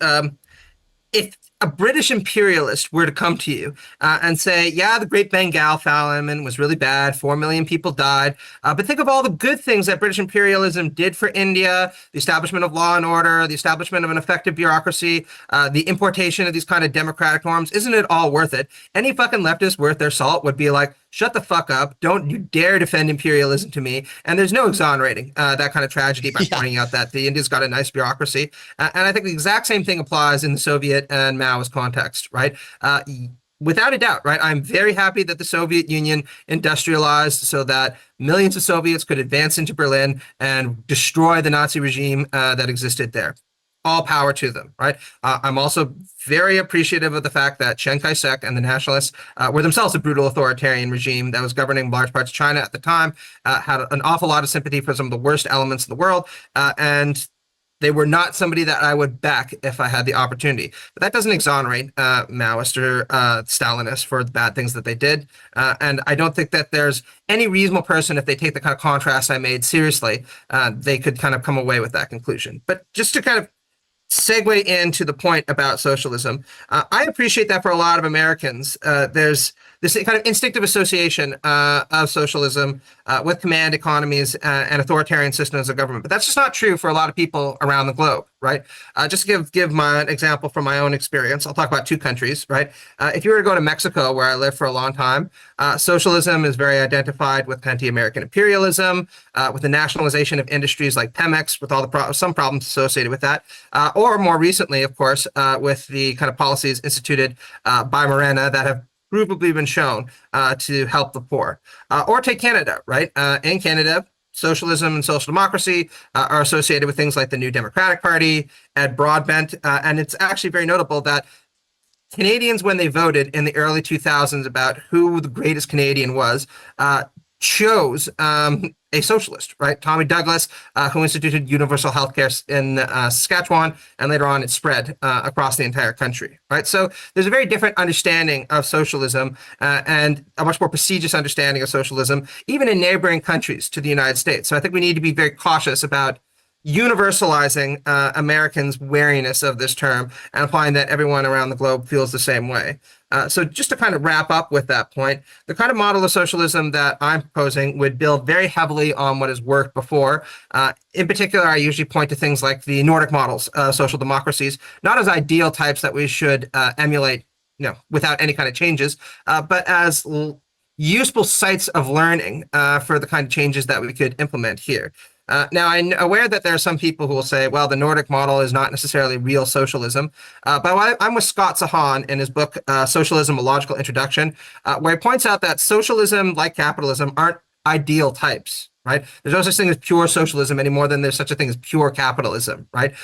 if a British imperialist were to come to you and say, yeah, the Great Bengal famine was really bad, 4 million people died, but think of all the good things that British imperialism did for India, the establishment of law and order, the establishment of an effective bureaucracy, the importation of these kind of democratic norms, isn't it all worth it? Any fucking leftist worth their salt would be like, shut the fuck up. Don't you dare defend imperialism to me. And there's no exonerating that kind of tragedy by pointing out that the India's got a nice bureaucracy. And I think the exact same thing applies in the Soviet and Maoist context, right? Without a doubt, right? I'm very happy that the Soviet Union industrialized so that millions of Soviets could advance into Berlin and destroy the Nazi regime that existed there. All power to them, right? I'm also very appreciative of the fact that Chiang Kai-shek and the nationalists were themselves a brutal authoritarian regime that was governing large parts of China at the time, had an awful lot of sympathy for some of the worst elements of the world, and they were not somebody that I would back if I had the opportunity. But that doesn't exonerate Maoists or Stalinists for the bad things that they did. And I don't think that there's any reasonable person, if they take the kind of contrast I made seriously, they could kind of come away with that conclusion. But just to kind of segue into the point about socialism, I appreciate that for a lot of Americans, there's this kind of instinctive association of socialism with command economies and authoritarian systems of government. But that's just not true for a lot of people around the globe, right? Just to give my example from my own experience, I'll talk about two countries, right? If you were to go to Mexico, where I lived for a long time, socialism is very identified with anti-American imperialism, with the nationalization of industries like Pemex, with all the some problems associated with that, or more recently, of course, with the kind of policies instituted by Morena that have provably been shown to help the poor. Or take Canada, right? In Canada, socialism and social democracy are associated with things like the New Democratic Party, Ed Broadbent, and it's actually very notable that Canadians, when they voted in the early 2000s about who the greatest Canadian was, chose a socialist, right? Tommy Douglas, who instituted universal healthcare in Saskatchewan, and later on it spread across the entire country, right? So there's a very different understanding of socialism and a much more prestigious understanding of socialism, even in neighboring countries to the United States. So I think we need to be very cautious about universalizing Americans' wariness of this term and applying that everyone around the globe feels the same way. So just to kind of wrap up with that point, the kind of model of socialism that I'm proposing would build very heavily on what has worked before. In particular, I usually point to things like the Nordic models, social democracies, not as ideal types that we should emulate, without any kind of changes, but as useful sites of learning for the kind of changes that we could implement here. Now, I'm aware that there are some people who will say, well, the Nordic model is not necessarily real socialism. But I'm with Scott Sahan in his book, Socialism, A Logical Introduction, where he points out that socialism, like capitalism, aren't ideal types. Right? There's no such thing as pure socialism any more than there's such a thing as pure capitalism. Right?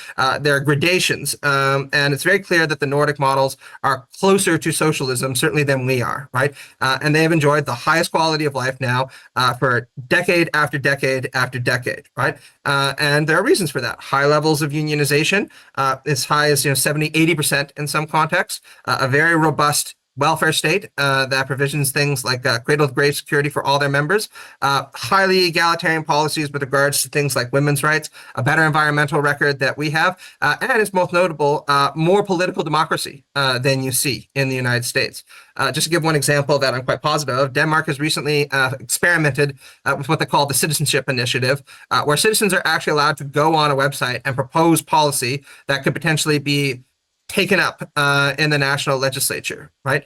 There are gradations, and it's very clear that the Nordic models are closer to socialism, certainly than we are. Right? And they have enjoyed the highest quality of life now for decade after decade after decade. Right? And there are reasons for that. High levels of unionization, as high as 70, 80% in some contexts. A very robust welfare state that provisions things like cradle-to-grave security for all their members, highly egalitarian policies with regards to things like women's rights, a better environmental record that we have, and it's most notable, more political democracy than you see in the United States. Just to give one example that I'm quite positive of, Denmark has recently experimented with what they call the Citizenship Initiative, where citizens are actually allowed to go on a website and propose policy that could potentially be taken up in the national legislature, right?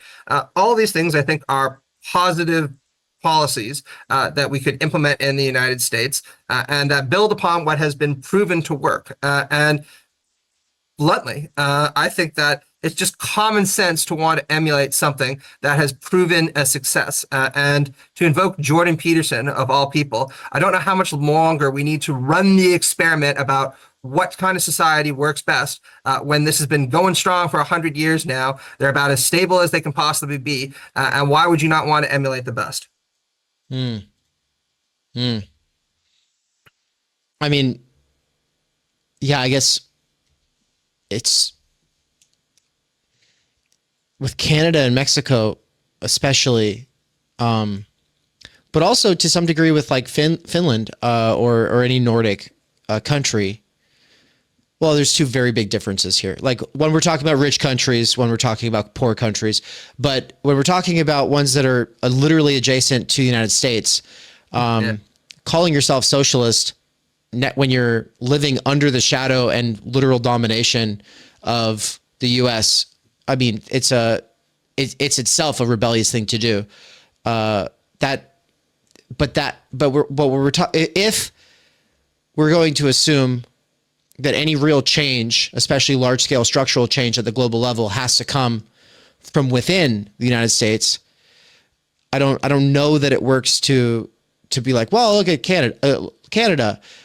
All of these things, I think, are positive policies that we could implement in the United States and that build upon what has been proven to work. And bluntly, I think that it's just common sense to want to emulate something that has proven a success. And to invoke Jordan Peterson, of all people, I don't know how much longer we need to run the experiment about what kind of society works best when this has been going strong for 100 years now. They're about as stable as they can possibly be. And why would you not want to emulate the best? I mean, yeah, I guess it's with Canada and Mexico, especially, but also to some degree with like Finland or any Nordic country. Well, there's two very big differences here. Like when we're talking about rich countries, when we're talking about poor countries, but when we're talking about ones that are literally adjacent to the United States, calling yourself socialist when you're living under the shadow and literal domination of the U.S., I mean, it's itself a rebellious thing to do. If we're going to assume that any real change, especially large scale structural change at the global level, has to come from within the United States, I don't know that it works to be like, well, look at Canada,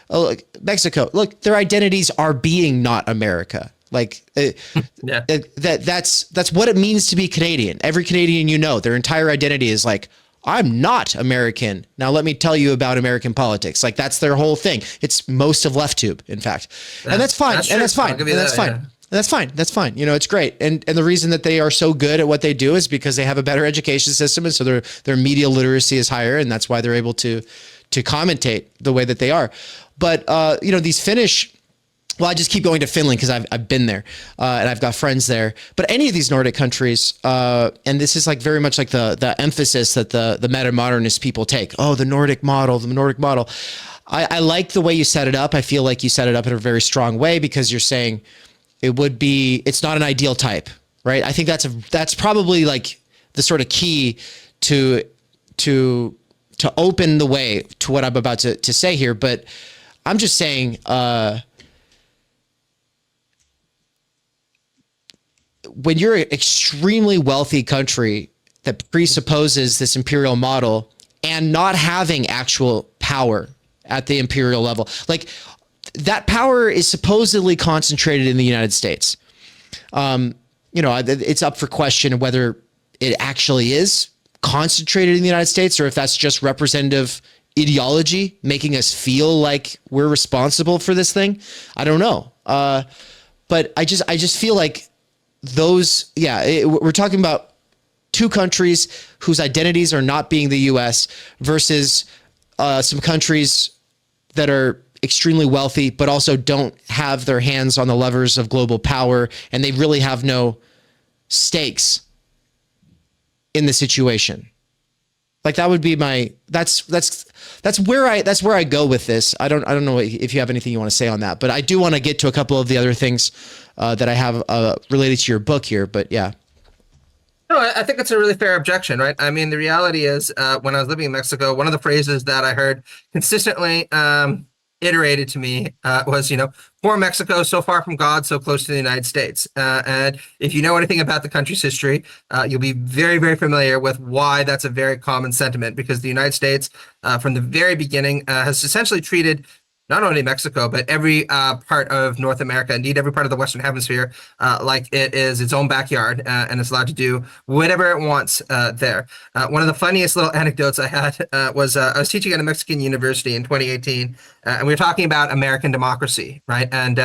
look, Mexico, look, their identities are being not America. Like that's what it means to be Canadian. Every Canadian, their entire identity is like, I'm not American. Now let me tell you about American politics. Like that's their whole thing. It's most of LeftTube, in fact. And that's fine. That's fine. That's fine. It's great. And the reason that they are so good at what they do is because they have a better education system. And so their media literacy is higher. And that's why they're able to commentate the way that they are. But, these Finnish, well, I just keep going to Finland because I've been there and I've got friends there. But any of these Nordic countries, and this is like very much like the emphasis that the meta-modernist people take. Oh, the Nordic model. I like the way you set it up. I feel like you set it up in a very strong way because you're saying it's not an ideal type, right? I think that's probably like the sort of key to open the way to what I'm about to say here. But I'm just saying, when you're an extremely wealthy country that presupposes this imperial model and not having actual power at the imperial level, like that power is supposedly concentrated in the United States. It's up for question whether it actually is concentrated in the United States or if that's just representative ideology making us feel like we're responsible for this thing. I don't know. But I just feel like we're talking about two countries whose identities are not being the U.S. versus some countries that are extremely wealthy, but also don't have their hands on the levers of global power, and they really have no stakes in the situation. Like that would be that's where I go with this. I don't know if you have anything you want to say on that, but I do want to get to a couple of the other things that I have related to your book here. But yeah. No, I think it's a really fair objection, right? I mean, the reality is when I was living in Mexico, one of the phrases that I heard consistently iterated to me was, poor Mexico, so far from God, so close to the United States. And if you know anything about the country's history, you'll be very, very familiar with why that's a very common sentiment, because the United States, from the very beginning, has essentially treated not only Mexico, but every part of North America, indeed every part of the Western Hemisphere, like it is its own backyard, and it's allowed to do whatever it wants there. One of the funniest little anecdotes I had was I was teaching at a Mexican university in 2018, and we were talking about American democracy, right? And we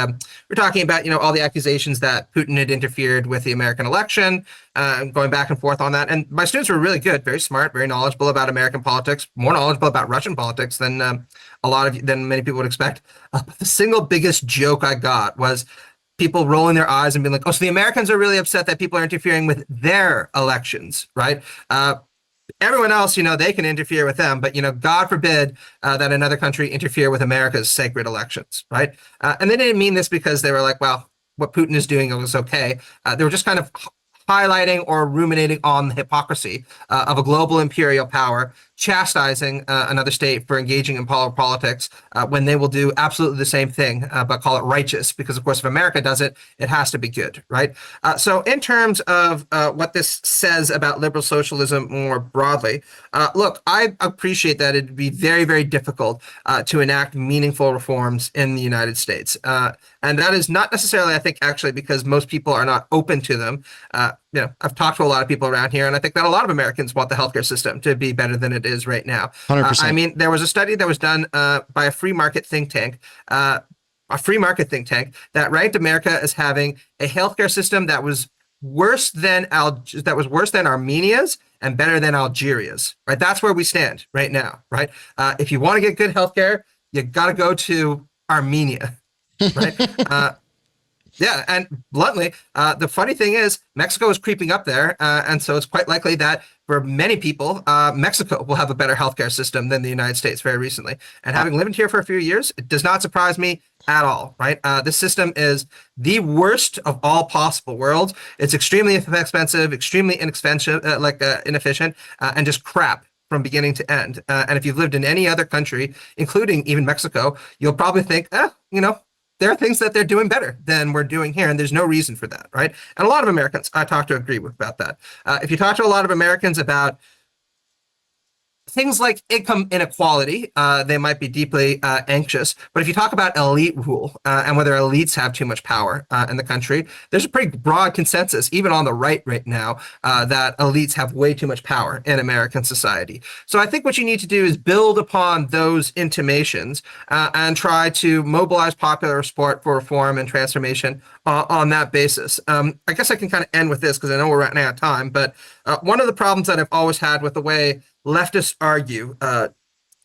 were talking about, all the accusations that Putin had interfered with the American election, going back and forth on that. And my students were really good, very smart, very knowledgeable about American politics, more knowledgeable about Russian politics than than many people would expect. The single biggest joke I got was people rolling their eyes and being like, "Oh, so the Americans are really upset that people are interfering with their elections, right? Everyone else, they can interfere with them, but God forbid that another country interfere with America's sacred elections, right?" And they didn't mean this because they were like, "Well, what Putin is doing is okay." They were just kind of highlighting or ruminating on the hypocrisy of a global imperial power chastising another state for engaging in politics when they will do absolutely the same thing, but call it righteous, because of course if America does it, it has to be good, right? So in terms of what this says about liberal socialism more broadly, look, I appreciate that it'd be very, very difficult to enact meaningful reforms in the United States. And that is not necessarily, I think, actually because most people are not open to them. I've talked to a lot of people around here, and I think that a lot of Americans want the healthcare system to be better than it is right now. 100%. I mean, there was a study that was done by a free market think tank, that ranked America as having a healthcare system that was worse than Armenia's and better than Algeria's. Right, that's where we stand right now. Right, if you want to get good healthcare, you got to go to Armenia. Right. Yeah, and bluntly, the funny thing is Mexico is creeping up there, and so it's quite likely that for many people, Mexico will have a better healthcare system than the United States very recently. And having lived here for a few years, it does not surprise me at all, right? This system is the worst of all possible worlds. It's extremely expensive, extremely inefficient, and just crap from beginning to end. And if you've lived in any other country, including even Mexico, you'll probably think, there are things that they're doing better than we're doing here, and there's no reason for that, right? And a lot of Americans I talk to agree with about that. If you talk to a lot of Americans about things like income inequality, they might be deeply anxious. But if you talk about elite rule and whether elites have too much power in the country, there's a pretty broad consensus, even on the right now, that elites have way too much power in American society. So I think what you need to do is build upon those intimations and try to mobilize popular support for reform and transformation on that basis. I guess I can kind of end with this because I know we're running out of time, but one of the problems that I've always had with the way leftists argue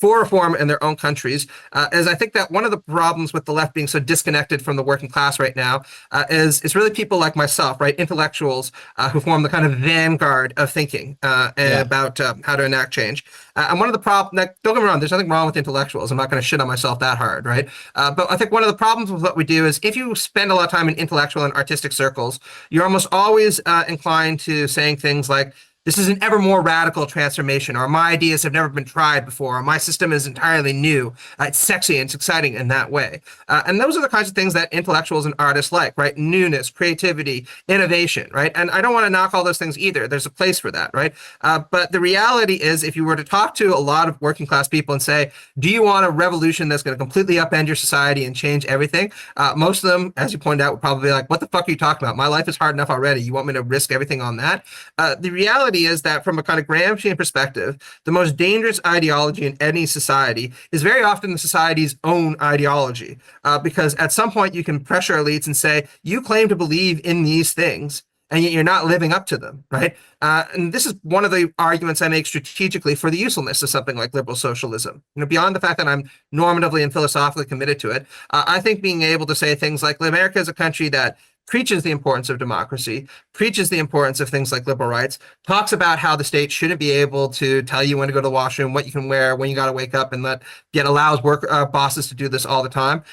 for reform in their own countries is I think that one of the problems with the left being so disconnected from the working class right now is really people like myself, right? Intellectuals who form the kind of vanguard of thinking about how to enact change. And one of the problems, don't get me wrong, there's nothing wrong with intellectuals. I'm not going to shit on myself that hard, right? But I think one of the problems with what we do is if you spend a lot of time in intellectual and artistic circles, you're almost always inclined to saying things like, this is an ever more radical transformation, or my ideas have never been tried before, or my system is entirely new. It's sexy and it's exciting in that way. And those are the kinds of things that intellectuals and artists like, right? Newness, creativity, innovation, right? And I don't want to knock all those things either. There's a place for that, right? But the reality is, if you were to talk to a lot of working class people and say, do you want a revolution that's going to completely upend your society and change everything? Most of them, as you pointed out, would probably be like, what the fuck are you talking about? My life is hard enough already. You want me to risk everything on that? The reality is that from a kind of Gramscian perspective, the most dangerous ideology in any society is very often the society's own ideology, because at some point you can pressure elites and say, you claim to believe in these things, and yet you're not living up to them, right? And this is one of the arguments I make strategically for the usefulness of something like liberal socialism. Beyond the fact that I'm normatively and philosophically committed to it, I think being able to say things like America is a country that preaches the importance of democracy, preaches the importance of things like liberal rights, talks about how the state shouldn't be able to tell you when to go to the washroom, what you can wear, when you got to wake up, and yet allows bosses to do this all the time.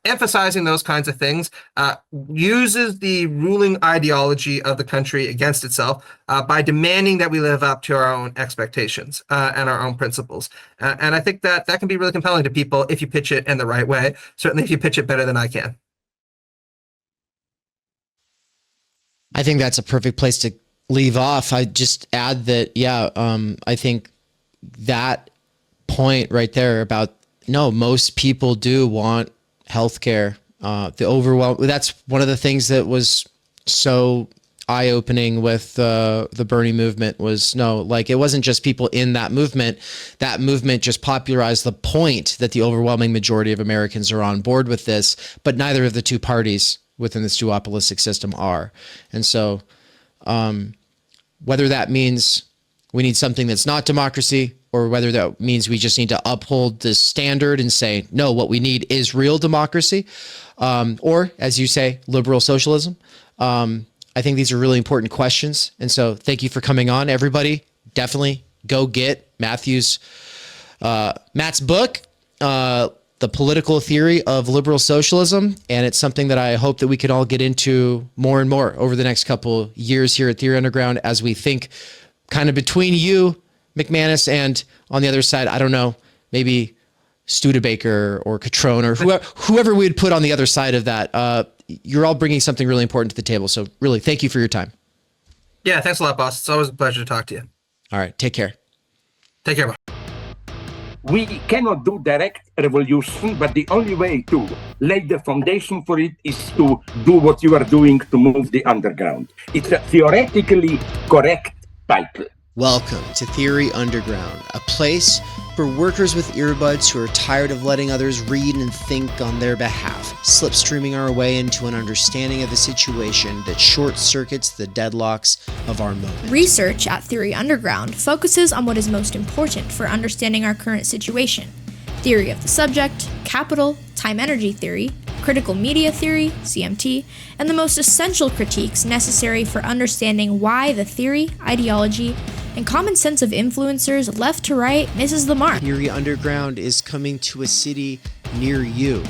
Emphasizing those kinds of things, uses the ruling ideology of the country against itself by demanding that we live up to our own expectations and our own principles. And I think that can be really compelling to people if you pitch it in the right way. Certainly if you pitch it better than I can. I think that's a perfect place to leave off. I just add that, I think that point right there about, no, most people do want healthcare. The overwhelm, that's one of the things that was so eye-opening with the Bernie movement was, no, like, it wasn't just people in that movement just popularized the point that the overwhelming majority of Americans are on board with this, but neither of the two parties within this duopolistic system are. And so whether that means we need something that's not democracy, or whether that means we just need to uphold this standard and say, no, what we need is real democracy, or, as you say, liberal socialism. I think these are really important questions. And so thank you for coming on, everybody. Definitely go get Matt's book, The Political Theory of Liberal Socialism. And it's something that I hope that we can all get into more and more over the next couple years here at Theory Underground, as we think kind of between you, McManus, and on the other side, I don't know, maybe Studebaker or Catrone or whoever we would put on the other side of that. You're all bringing something really important to the table. So really, thank you for your time. Yeah, thanks a lot, boss. It's always a pleasure to talk to you. All right, take care. Take care, boss. We cannot do direct revolution, but the only way to lay the foundation for it is to do what you are doing to move the underground. It's a theoretically correct title. Welcome to Theory Underground, a place for workers with earbuds who are tired of letting others read and think on their behalf, slipstreaming our way into an understanding of the situation that short-circuits the deadlocks of our moment. Research at Theory Underground focuses on what is most important for understanding our current situation: theory of the subject, capital, time-energy theory, critical media theory, CMT, and the most essential critiques necessary for understanding why the theory, ideology, and common sense of influencers left to right misses the mark. Theory Underground is coming to a city near you.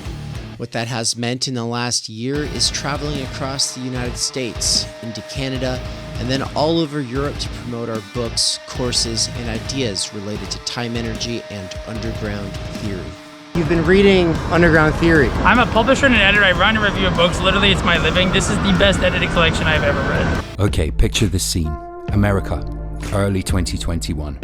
What that has meant in the last year is traveling across the United States, into Canada, and then all over Europe to promote our books, courses, and ideas related to time energy and underground theory. You've been reading Underground Theory. I'm a publisher and an editor. I run and review books. Literally, it's my living. This is the best edited collection I've ever read. Okay, picture this scene. America, early 2021.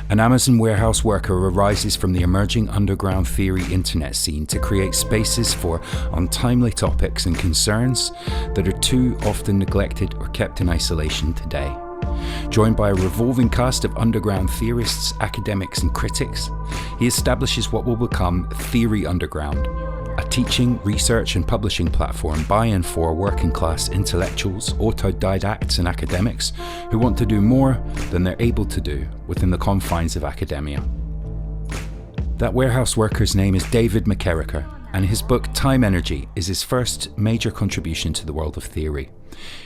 An Amazon warehouse worker arises from the emerging underground theory internet scene to create spaces for untimely topics and concerns that are too often neglected or kept in isolation today. Joined by a revolving cast of underground theorists, academics, and critics, he establishes what will become Theory Underground, a teaching, research, and publishing platform by and for working-class intellectuals, autodidacts, and academics who want to do more than they're able to do within the confines of academia. That warehouse worker's name is David McKerracher, and his book Timenergy is his first major contribution to the world of theory.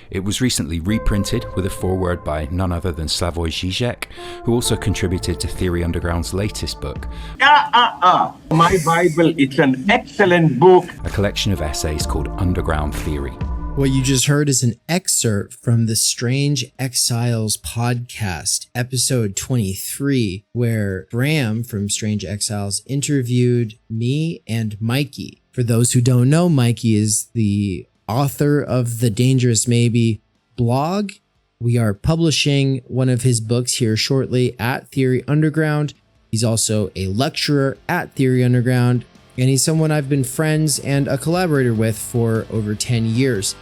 It was recently reprinted with a foreword by none other than Slavoj Žižek, who also contributed to Theory Underground's latest book. My Bible, it's an excellent book. A collection of essays called Underground Theory. What you just heard is an excerpt from the Strange Exiles podcast, episode 23, where Bram from Strange Exiles interviewed me and Mikey. For those who don't know, Mikey is the author of the Dangerous Maybe blog. We are publishing one of his books here shortly at Theory Underground. He's also a lecturer at Theory Underground, and he's someone I've been friends and a collaborator with for over 10 years.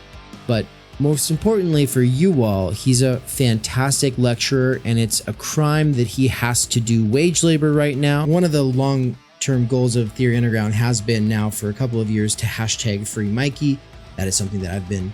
But most importantly for you all, he's a fantastic lecturer, and it's a crime that he has to do wage labor right now. One of the long-term goals of Theory Underground has been now for a couple of years to hashtag free Mikey. That is something that I've been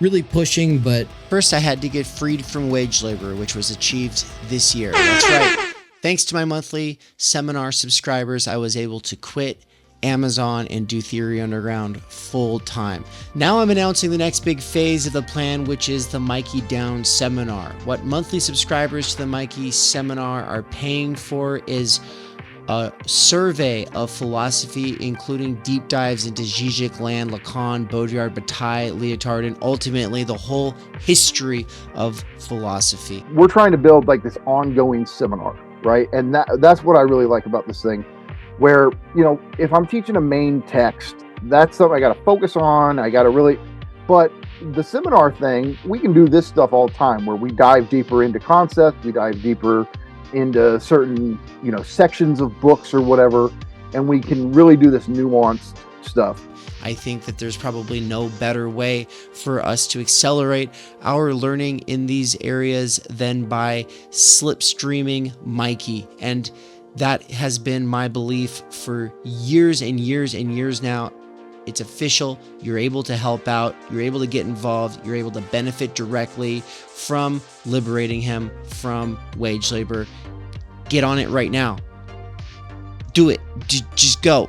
really pushing, but first I had to get freed from wage labor, which was achieved this year. That's right. Thanks to my monthly seminar subscribers, I was able to quit Amazon and do Theory Underground full time. Now I'm announcing the next big phase of the plan, which is the Mikey Down Seminar. What monthly subscribers to the Mikey Seminar are paying for is a survey of philosophy, including deep dives into Žižek, Land, Lacan, Baudrillard, Bataille, Lyotard, and ultimately the whole history of philosophy. We're trying to build like this ongoing seminar, right? And that's what I really like about this thing, where, you know, if I'm teaching a main text, that's something I got to focus on. I got to really, but the seminar thing, we can do this stuff all the time where we dive deeper into concepts, we dive deeper into certain, you know, sections of books or whatever, and we can really do this nuanced stuff. I think that there's probably no better way for us to accelerate our learning in these areas than by slipstreaming Mikey. And that has been my belief for years and years and years now. It's official. You're able to help out. You're able to get involved. You're able to benefit directly from liberating him from wage labor. Get on it right now. Do it. Just go.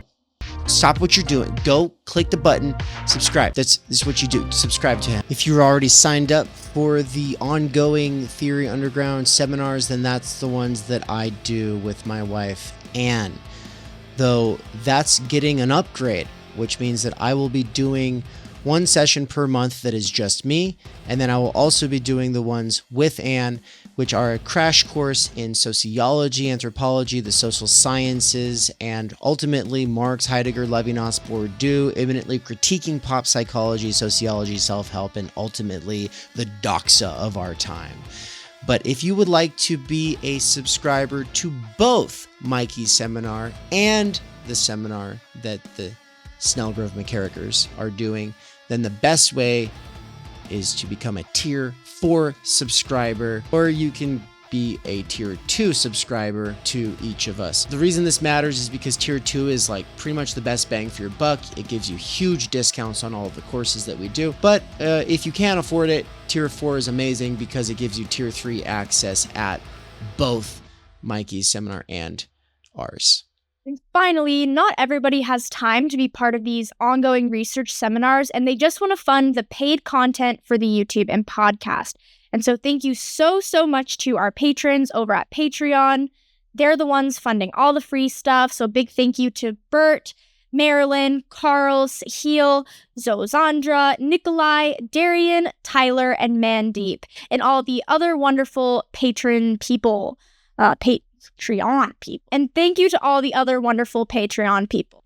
Stop what you're doing. Go click the button, subscribe. This is what you do. Subscribe to him. If you're already signed up for the ongoing Theory Underground seminars, then that's the ones that I do with my wife, Anne. Though that's getting an upgrade, which means that I will be doing one session per month that is just me, and then I will also be doing the ones with Anne, which are a crash course in sociology, anthropology, the social sciences, and ultimately Marx, Heidegger, Levinas, Bourdieu, imminently critiquing pop psychology, sociology, self-help, and ultimately the doxa of our time. But if you would like to be a subscriber to both Mikey's seminar and the seminar that the Snellgrove McKerrachers are doing, then the best way is to become a Tier 4 subscriber, or you can be a Tier 2 subscriber to each of us. The reason this matters is because Tier 2 is like pretty much the best bang for your buck. It gives you huge discounts on all of the courses that we do. But if you can't afford it, Tier 4 is amazing because it gives you Tier 3 access at both Mikey's seminar and ours. And finally, not everybody has time to be part of these ongoing research seminars, and they just want to fund the paid content for the YouTube and podcast. And so thank you so much to our patrons over at Patreon. They're the ones funding all the free stuff. So big thank you to Bert, Marilyn, Carl, Sahil, Zozandra, Nikolai, Darian, Tyler, and Mandeep, and all the other wonderful patron people. Patreon people. And thank you to all the other wonderful Patreon people.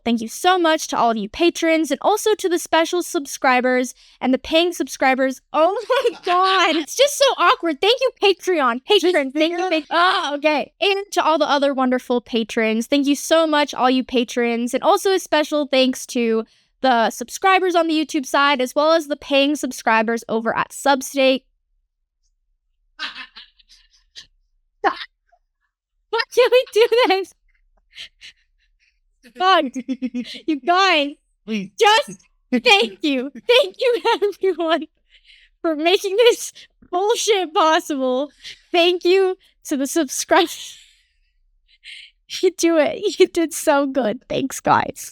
Thank you so much to all of you patrons, and also to the special subscribers and the paying subscribers. Oh my god, it's just so awkward. Thank you, Patreon. Patrons, thank you. Oh, okay. And to all the other wonderful patrons, thank you so much, all you patrons. And also a special thanks to the subscribers on the YouTube side, as well as the paying subscribers over at Substack. Why can't we do this? God, you guys, Please. just thank you. Thank you, everyone, for making this bullshit possible. Thank you to the subscribers. You do it. You did so good. Thanks, guys.